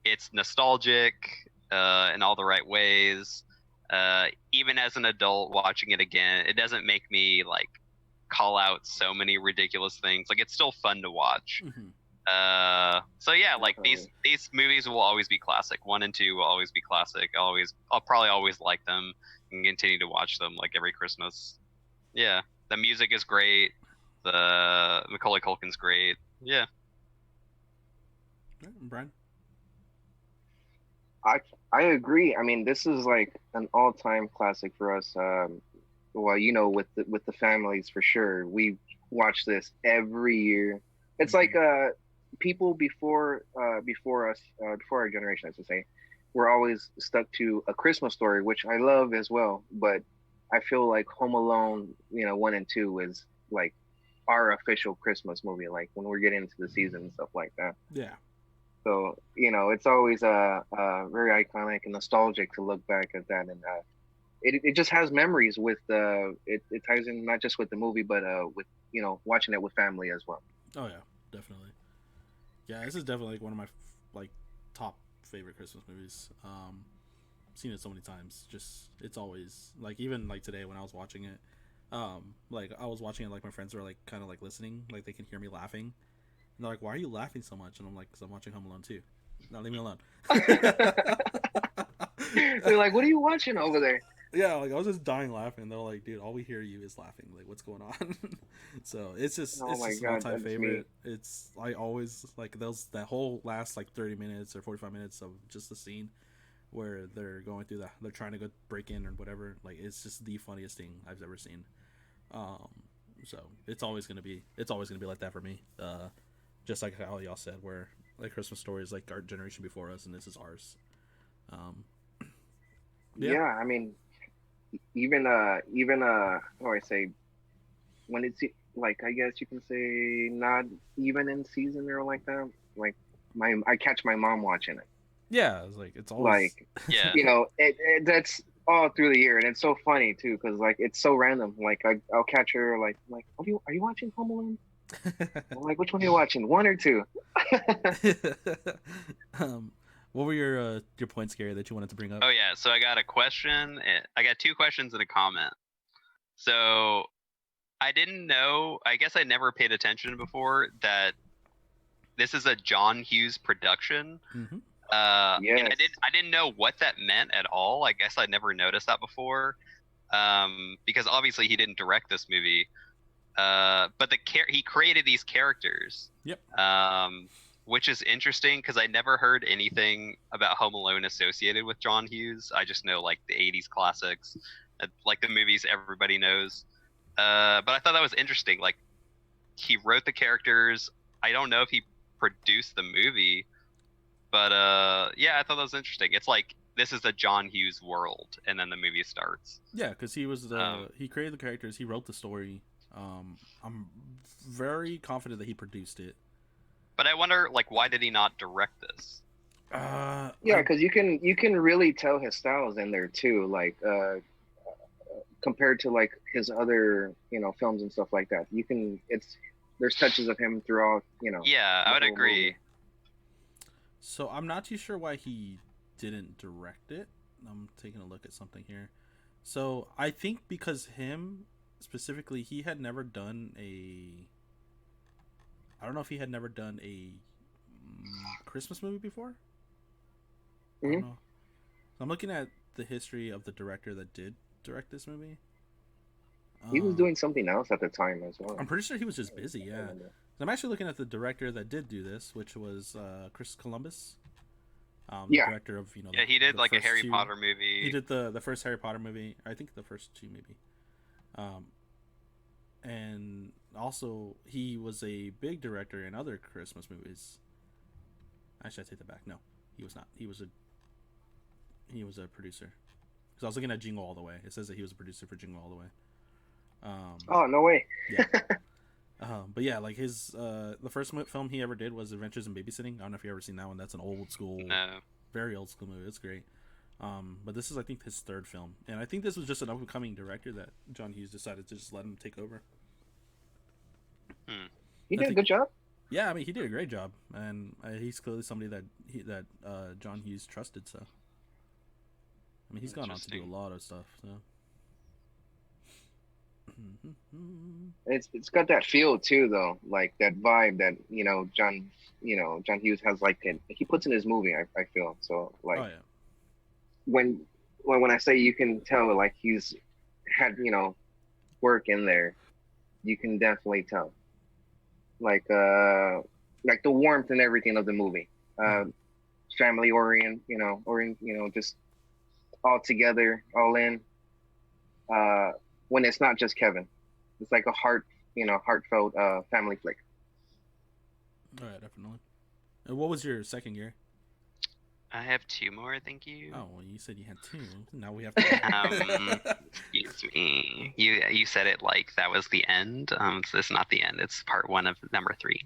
It's nostalgic in all the right ways. Even as an adult watching it again, it doesn't make me like call out so many ridiculous things. Like it's still fun to watch. Mm-hmm. So yeah, like these movies will always be classic. 1 and 2 will always be classic. I'll probably always like them and continue to watch them like every Christmas. Yeah, the music is great. The Macaulay Culkin's great. Yeah. Brian? I agree. I mean, this is like an all-time classic for us. Well, with the families for sure. We watch this every year. It's like people before us, before our generation, I should say, were always stuck to A Christmas Story, which I love as well. But I feel like Home Alone, 1 and 2 is like our official Christmas movie. Like when we're getting into the season and stuff like that. Yeah. So it's always very iconic and nostalgic to look back at that. And it just has memories with it ties in not just with the movie, but with watching it with family as well. Oh yeah, definitely. Yeah, this is definitely like one of my like top favorite Christmas movies. Seen it so many times. Just it's always like even like today when I was watching it. Like I was watching it like my friends were like kind of like listening, like they can hear me laughing, and they're like, "Why are you laughing so much?" And I'm like, "Cause I'm watching Home Alone too." Now leave me alone. They're like, "What are you watching over there?" Yeah, like I was just dying laughing. They're like, "Dude, all we hear you is laughing. Like, what's going on?" So Oh it's my just an all god, time that's me. favorite. It's I always like those that whole last like 30 minutes or 45 minutes of just the scene where they're going through that they're trying to go break in or whatever. Like it's just the funniest thing I've ever seen. Um, so it's always gonna be like that for me. Just like how y'all said, where like Christmas Story is like our generation before us, and this is ours. Um, yeah, Yeah, I mean, even how do I say, when it's like, I guess you can say not even in season or like that. Like I catch my mom watching it. yeah. It's like it's always. Like Yeah. that's all through the year, and it's so funny too because like it's so random. Like I'll catch her like, are you watching Home Alone? I'm like, which one are you watching? One or two? um, what were your points, Gary, that you wanted to bring up? Oh yeah. So I got a question. I got two questions and a comment. So I didn't know. I guess I never paid attention before that this is a John Hughes production. Mm-hmm. And Yes. I didn't know what that meant at all. I guess I'd never noticed that before. Because obviously he didn't direct this movie. But he created these characters. Yep. Which is interesting because I never heard anything about Home Alone associated with John Hughes. I just know like the '80s classics, like the movies everybody knows. But I thought that was interesting. Like he wrote the characters. I don't know if he produced the movie, but yeah, I thought that was interesting. It's like this is a John Hughes world, and then the movie starts. Yeah, because he was Um, he created the characters, he wrote the story. I'm very confident that he produced it. but I wonder, like, why did he not direct this? Yeah, I because you can really tell his styles in there too. Like compared to like his other films and stuff like that. There's touches of him throughout Yeah, I the would whole agree. movie. so I'm not too sure why he didn't direct it. I'm taking a look at something here. So I think because him specifically, he had never done a. I don't know if he had never done a Christmas movie before. I don't Hmm. know. I'm looking at the history of the director that did direct this movie. He was Uh, doing something else at the time as well. I'm pretty sure he was just I busy. can't Yeah, remember. I'm actually looking at the director that did do this, which was Chris Columbus, the Yeah, director of Yeah, he did the like a first Harry two. Potter He movie. did the first Harry Potter movie. I think the first two maybe. Um, and also he was a big director in other Christmas movies. Actually, I take that back. No, he was not. He was a producer. Because I was looking at Jingle All the Way. It says that he was a producer for Jingle All the Way. oh no way. Yeah. But yeah, like his the first film he ever did was Adventures in Babysitting. I don't know if you ever seen that one. That's an old school, No. very old school movie. It's great. But this is I think his third film, and I think this was just an up and coming director that John Hughes decided to just let him take over. Hmm. He I did a think good job. yeah, I mean he did a great job, and he's clearly somebody that John Hughes trusted. So I mean he's gone on to do a Interesting. lot of stuff. So It's got that feel too, though, like that vibe that John Hughes has, like he puts in his movie. I feel so oh like yeah, when when I say you can tell like he's had work in there, you can definitely tell like like the warmth and everything of the movie. Uh, mm-hmm. family just all together, all in. Uh, when it's not just Kevin, it's like a heartfelt family flick. Oh yeah, definitely. And what was your second year? I have two more, thank you. Oh well, you said you had two. Now we have to. Excuse me. You said it like that was the end. So this is not the end. It's part one of number three.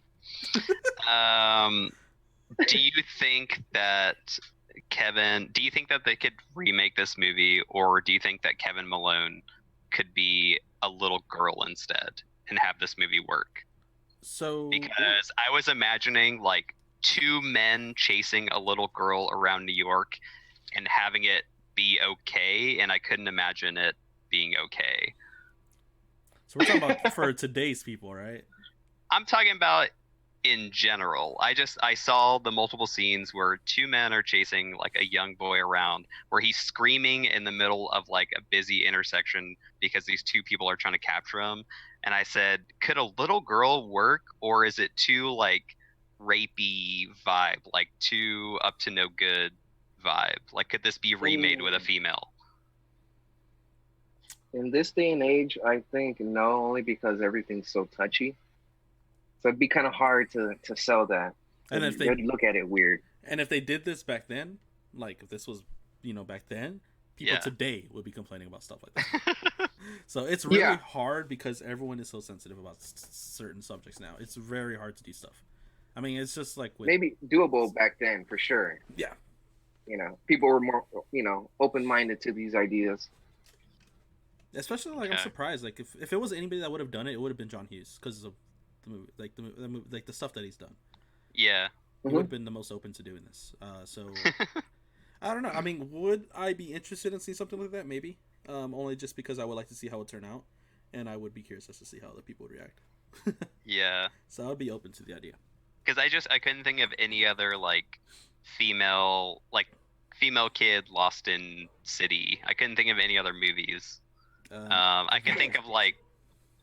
Um, do you think that Kevin, do you think that they could remake this movie, or do you think that Kevin Malone could be a little girl instead and have this movie work? So Because I was imagining like two men chasing a little girl around New York and having it be okay, and I couldn't imagine it being okay. so we're talking about for today's people, right? I'm talking about in general. I saw the multiple scenes where two men are chasing like a young boy around, where he's screaming in the middle of like a busy intersection because these two people are trying to capture him. And I said, could a little girl work, or is it too like rapey vibe, like too up to no good vibe? Like, could this be remade with a female? In this day and age, I think no, only because everything's so touchy. So it'd be kind of hard to sell that. And if They'd they look at it weird. and if they did this back then, like if this was back then, people Yeah. today would be complaining about stuff like that. So it's really Yeah. hard because everyone is so sensitive about certain subjects now. It's very hard to do stuff. I mean, it's just like with, Maybe doable back then for sure. yeah. People were more open minded to these ideas. Especially like I'm Okay. surprised. Like if it was anybody that would have done it, it would have been John Hughes because of the movie, like the stuff that he's done. Yeah. He Mhm. would have been the most open to doing this. So I don't know. I mean, would I be interested in seeing something like that? Maybe. Only just because I would like to see how it turn out, and I would be curious as to see how other people would react. Yeah. So I would be open to the idea. Because I couldn't think of any other like female kid lost in city. I couldn't think of any other movies. I can think of like,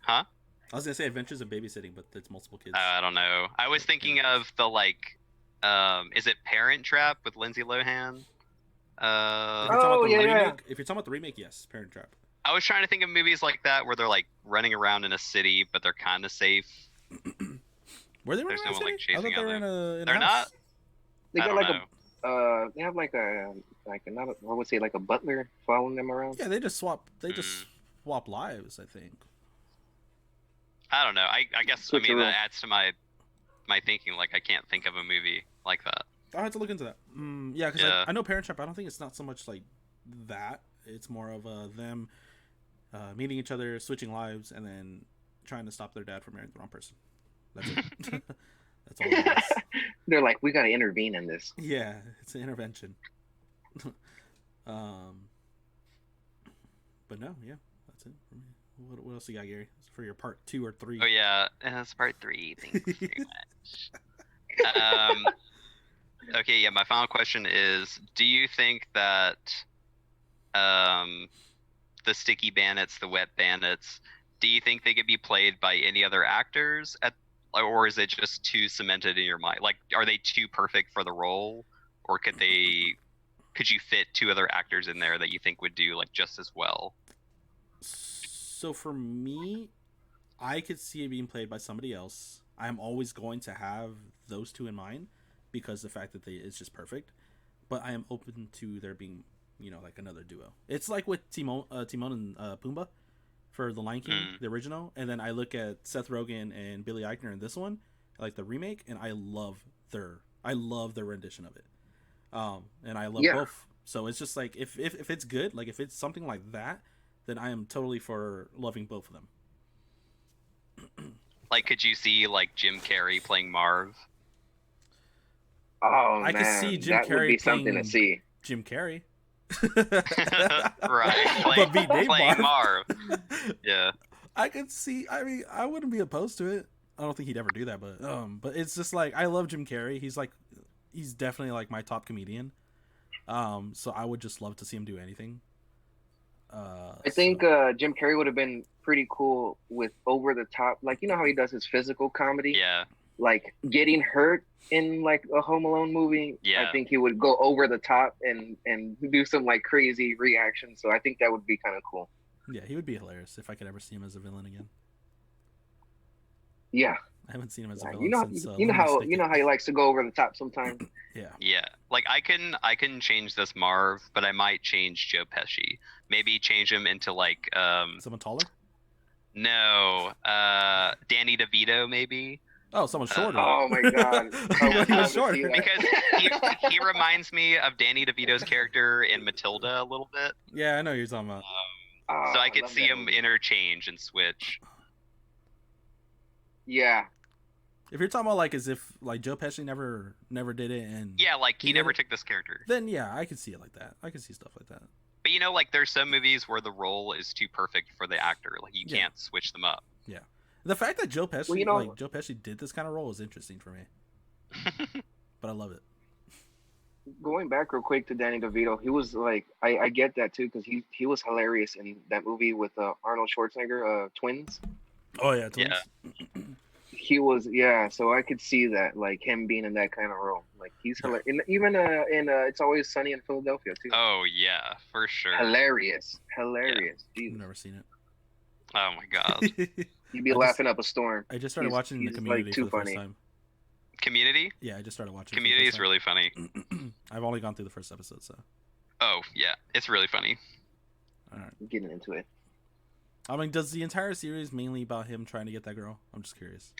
huh? I was gonna say Adventures of Babysitting, but it's multiple kids. I don't know. I was thinking of the like, is it Parent Trap with Lindsay Lohan? If you're talking Oh, about the yeah, yeah. remake, if you're talking about the remake, yes, Parent Trap. I was trying to think of movies like that where they're like running around in a city, but they're kind of safe. Were they There's running no around one, like, city? I thought chasing they were out in a They're house. They I got don't like know. they have like not a, I would say like a butler following them around. Yeah, they just swap. They just swap lives, I think. I don't know. I guess I mean Switcheroo. that adds to my thinking. Like I can't think of a movie like that. I'll have to look into that. Yeah, because Yeah. I know Parent Trap. I don't think it's not so much like that. It's more of them meeting each other, switching lives, and then trying to stop their dad from marrying the wrong person. That's it. That's all it is. They're like, we got to intervene in this. Yeah, it's an intervention. But no, yeah, that's it for me. What else you got, Gary? For your part 2 or 3? Oh yeah, that's part 3. Thanks very much. Okay, yeah. My final question is: do you think that the Sticky Bandits, the Wet Bandits, do you think they could be played by any other actors or is it just too cemented in your mind? Like, are they too perfect for the role, or could you fit 2 other actors in there that you think would do like just as well? So for me, I could see it being played by somebody else. I'm always going to have those 2 in mind because the fact that it's just perfect. But I am open to there being, like another duo. It's like with Timon and Pumbaa for The Lion King, the original, and then I look at Seth Rogen and Billy Eichner in this one, like the remake, and I love their rendition of it. And I love both. So it's just like if it's good, like if it's something like that, then I am totally for loving both of them. Like, could you see like Jim Carrey playing Marv? Oh I man, could see Jim that would Carrey be something playing to see. Jim Carrey. Right, But be named playing Marv. Yeah. I could see. I mean, I wouldn't be opposed to it. I don't think he'd ever do that, but it's just like I love Jim Carrey. He's definitely like my top comedian. So I would just love to see him do anything. I think Jim Carrey would have been pretty cool with over the top, like how he does his physical comedy. Yeah. Like getting hurt in like a Home Alone movie. Yeah. I think he would go over the top and do some like crazy reactions. So I think that would be kind of cool. Yeah, he would be hilarious if I could ever see him as a villain again. Yeah. I haven't seen him as a Yeah, villain since. you know how he likes to go over the top sometimes. Yeah. Yeah. Like I can change this Marv, but I might change Joe Pesci. Maybe change him into like Someone taller. no, Danny DeVito maybe. Oh, someone shorter. Oh my God. I He would was love to see shorter. that. Because he reminds me of Danny DeVito's character in Matilda a little bit. Yeah, I know who you're talking about. Oh, So I could love see that him movie. interchange and switch. Yeah. If you're talking about like as if like Joe Pesci never did it, and Yeah, like he He never did it? took this character. then yeah, I can see it like that. I can see stuff like that. But you know, like there's some movies where the role is too perfect for the actor. Like you Yeah. can't switch them up. The fact that Joe Pesci, Well, you know- like Joe Pesci, did this kind of role is interesting for me, but I love it. Going back real quick to Danny DeVito, he was like, I get that too, because he was hilarious in that movie with Arnold Schwarzenegger, Twins. Oh yeah, twins. Yeah. He was, yeah, so I could see that, like him being in that kind of role. Like he's hilarious. Even in It's Always Sunny in Philadelphia too. Oh yeah, for sure. Hilarious. I've Jesus. never seen Oh my god. it. You'd be I just- laughing up a storm. I just started He's- watching the he's, like, Community too for the funny. first time. Community? Yeah, I just started watching. Community is really funny. really. I've only gone through the first episode, so Oh yeah, it's really funny. all right. Getting into it. I mean, does the entire series mainly about him trying to get that girl? I'm just curious.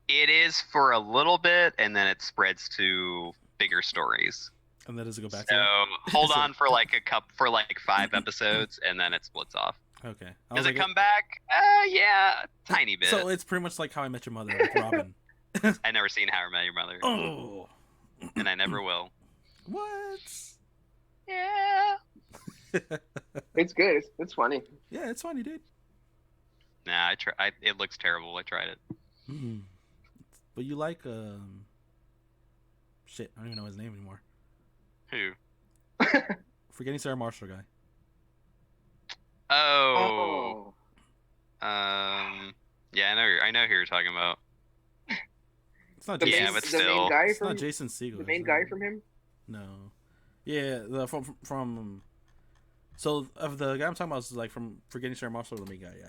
It is for a little bit, and then it spreads to bigger stories. And then does it go back So to that? hold So- on for like 5 episodes, and then it splits off. Okay. I Does was it like, come back? Yeah, tiny bit. So it's pretty much like How I Met Your Mother with Robin. I never seen How I Met Your Mother, Oh, and I never will. what? Yeah. It's good. It's funny. Yeah, it's funny, dude. Nah, it looks terrible. I tried it. Mhm. But you like shit, I don't even know his name anymore. Who? Forgetting Sarah Marshall guy. Oh. Oh. Yeah, I know who you're talking about. It's not The Yeah, Jason. but the still. main guy It's from not Jason Segel. the is main it? guy from him. No. Yeah, from. So of the guy I'm talking about is like from Forgetting Sarah Marshall, the main guy. Yeah.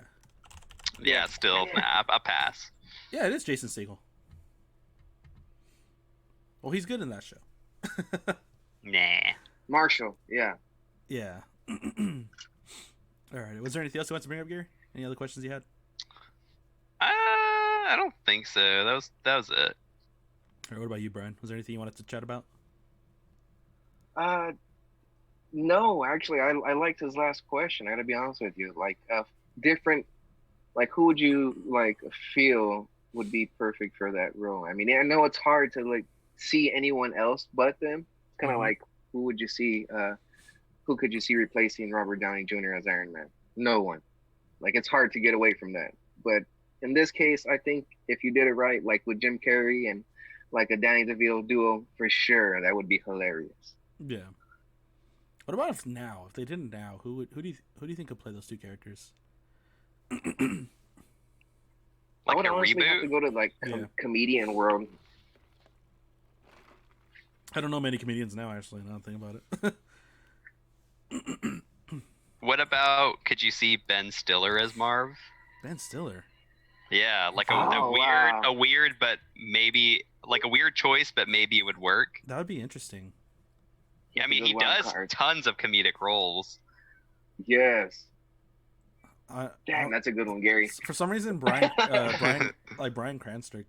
Yeah, still, nah, a pass. Yeah, it is Jason Segel. Well, he's good in that show. Nah. Marshall. Yeah. Yeah. All right. Was there anything else you want to bring up, Gary? Any other questions you had? I don't think so. That was it. All right, what about you, Brian? Was there anything you wanted to chat about? No, actually, I liked his last question. I gotta be honest with you. Like, different, like, who would you like feel would be perfect for that role? I mean, I know it's hard to like see anyone else but them. It's kind of Mhm. like, who would you see? Who could you see replacing Robert Downey Jr. as Iron Man? No one. Like, it's hard to get away from that. But in this case, I think if you did it right, like with Jim Carrey and like a Danny DeVito duo, for sure, that would be hilarious. Yeah. What about if now? If they did it now, who do you think could play those two characters? I Like would a honestly have to reboot. go to like Yeah. comedian world. I don't know many comedians now. Actually, now that I think about it. What about? Could you see Ben Stiller as Marv? Ben Stiller. Yeah, like Oh, wow. a weird, but maybe like a weird choice, but maybe it would work. That would be interesting. Yeah, I That's a mean, good he wild does card. tons of comedic roles. Yes. I, Damn, that's a good one, Gary. for some reason, Brian Cranston,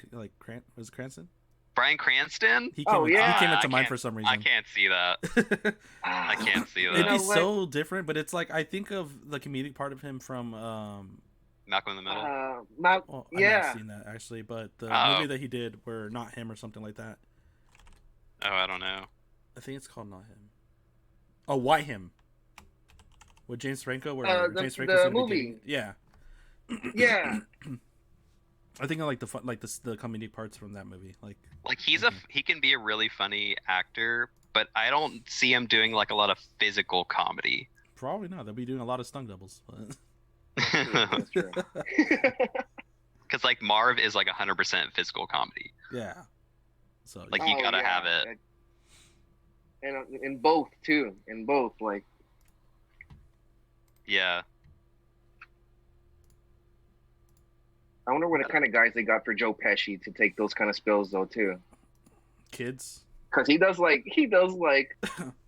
was it Cranston? Brian Cranston? He Oh, he yeah. came I into mind can't- for some I reason. can't see that. I can't see It'd that. be know what? so different, but it's like I think of the comedic part of him from Malcolm in the Middle. well, I've Yeah. never seen that actually, but the Oh. movie that he did were Not Him or something like that. Oh, I don't know. I think it's called Not Him. Oh, Why Him? With James Franco, where The- James the Franco's in the movie. beginning. Yeah. Yeah. I think I like the fun, like the comedic parts from that movie. Like, Like he can be a really funny actor, but I don't see him doing like a lot of physical comedy. probably not. They'll be doing a lot of stunt doubles. But... That's true. Because like Marv is like 100% physical comedy. yeah. So Like, you gotta have it. And in both too. In both, like Yeah. I wonder what kind of guys they got for Joe Pesci to take those kind of spills though too. kids. Cause he does like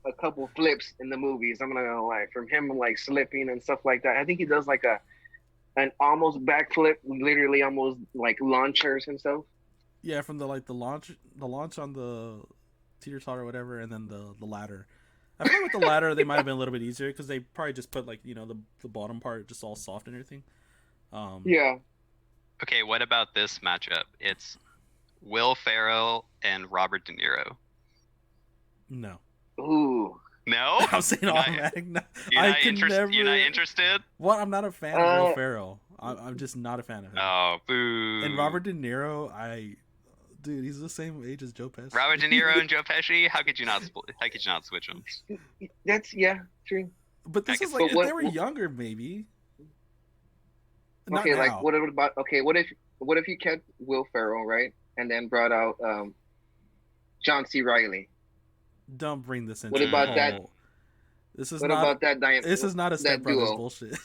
a couple flips in the movies. I'm not gonna lie, from him like slipping and stuff like that. I think he does like an almost backflip, literally almost like launchers himself. Yeah, from the launch on the teeter totter or whatever, and then the ladder. I feel like with the ladder they might have been a little bit easier because they probably just put like the bottom part just all soft and everything. Yeah. Okay, what about this matchup? It's Will Ferrell and Robert De Niro. No. Ooh. No? I'm saying You're not- automatic. No. You're I not, can never. you're not interested? What? I'm not a fan of Will Ferrell. I'm just not a fan of him. Oh, boo. And Robert De Niro, dude, he's the same age as Joe Pesci. Robert De Niro and Joe Pesci? How could you not switch them? That's true. But this I is can like see if it. they were younger, maybe. Not Okay, now. like what if you kept Will Ferrell, right, and then brought out John C. Riley? Don't bring this into What about that? whole- This is What not. about that? This is not a Step that Brothers duo? bullshit.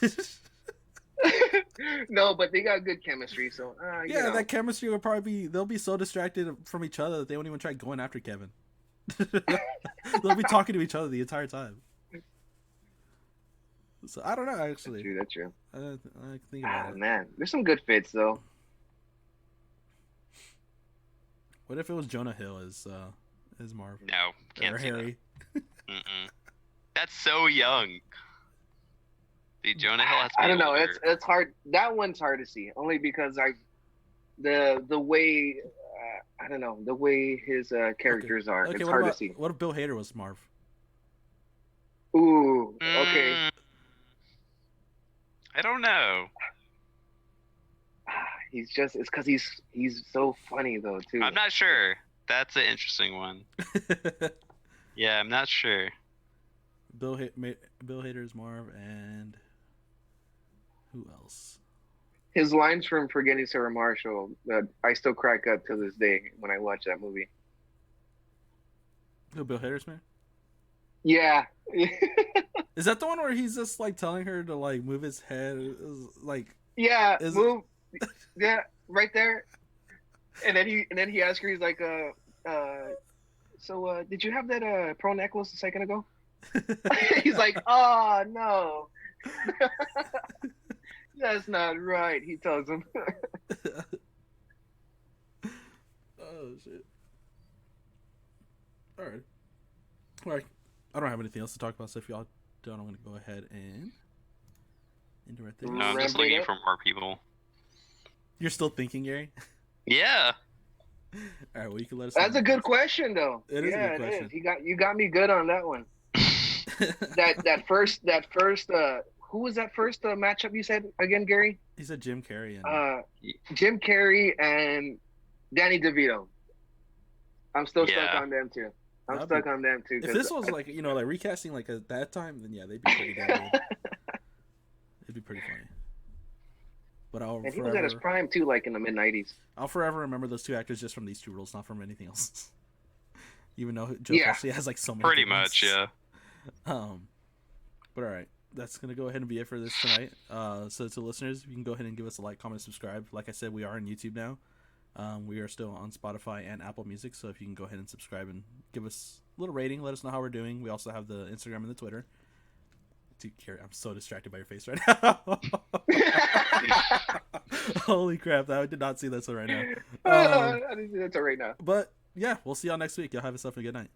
No, but they got good chemistry, so you Yeah, know. that chemistry would probably be. They'll be so distracted from each other that they won't even try going after Kevin. They'll be talking to each other the entire time. So I don't know. Actually, That's true. I think about it. Man, there's some good fits though. What if it was Jonah Hill as Marv No, can't or see Harry? that. Mm-mm. That's so young. The Jonah Hill has to be I don't know. older. It's hard. That one's hard to see, only because the way I don't know the way his characters are. Okay, It's what hard about to see. what if Bill Hader was Marv? Ooh, okay. Mm, I don't know. It's because he's so funny though too. I'm not sure. That's an interesting one. Yeah, I'm not sure. Bill Hader's Marv, and who else? His lines from Forgetting Sarah Marshall that I still crack up to this day when I watch that movie. Who, Bill Hader's man? Yeah. Is that the one where he's just like telling her to like move his head? Like, Yeah, Is- move. Yeah, right there. And then he asks her, he's like, so did you have that pearl necklace a second ago? He's like, oh no, that's not right. He tells him. oh shit. All right. I don't have anything else to talk about, so if y'all don't, I'm gonna go ahead and indirect things. No, I'm just Rambo looking it? for more people. You're still thinking, Gary? Yeah. All right. Well, you can let us. know. That's a good question, though. It is a yeah, good question. It is. You got me good on that one. That first who was that first matchup you said again, Gary? He said Jim Carrey and Jim Carrey and Danny DeVito. I'm still stuck Yeah. on them too. I'm That'd stuck be- on them too. if 'cause this was like like recasting like at that time, then yeah, they'd be pretty damn good. It'd be pretty funny. But and he was at his prime too, like in the mid '90s. I'll forever remember those two actors just from these two roles, not from anything else. Even though Joe Yeah. Pesci has like so many. Pretty good ones. much, yeah. But all right, that's gonna go ahead and be it for this tonight. So to listeners, you can go ahead and give us a like, comment, subscribe. Like I said, we are on YouTube now. We are still on Spotify and Apple Music, so if you can go ahead and subscribe and give us a little rating, let us know how we're doing. We also have the Instagram and the Twitter. Dude, Carrie, I'm so distracted by your face right now. Holy crap, I did not see that right now. I didn't see that till right now. But yeah, we'll see y'all next week. Y'all have yourself a good night.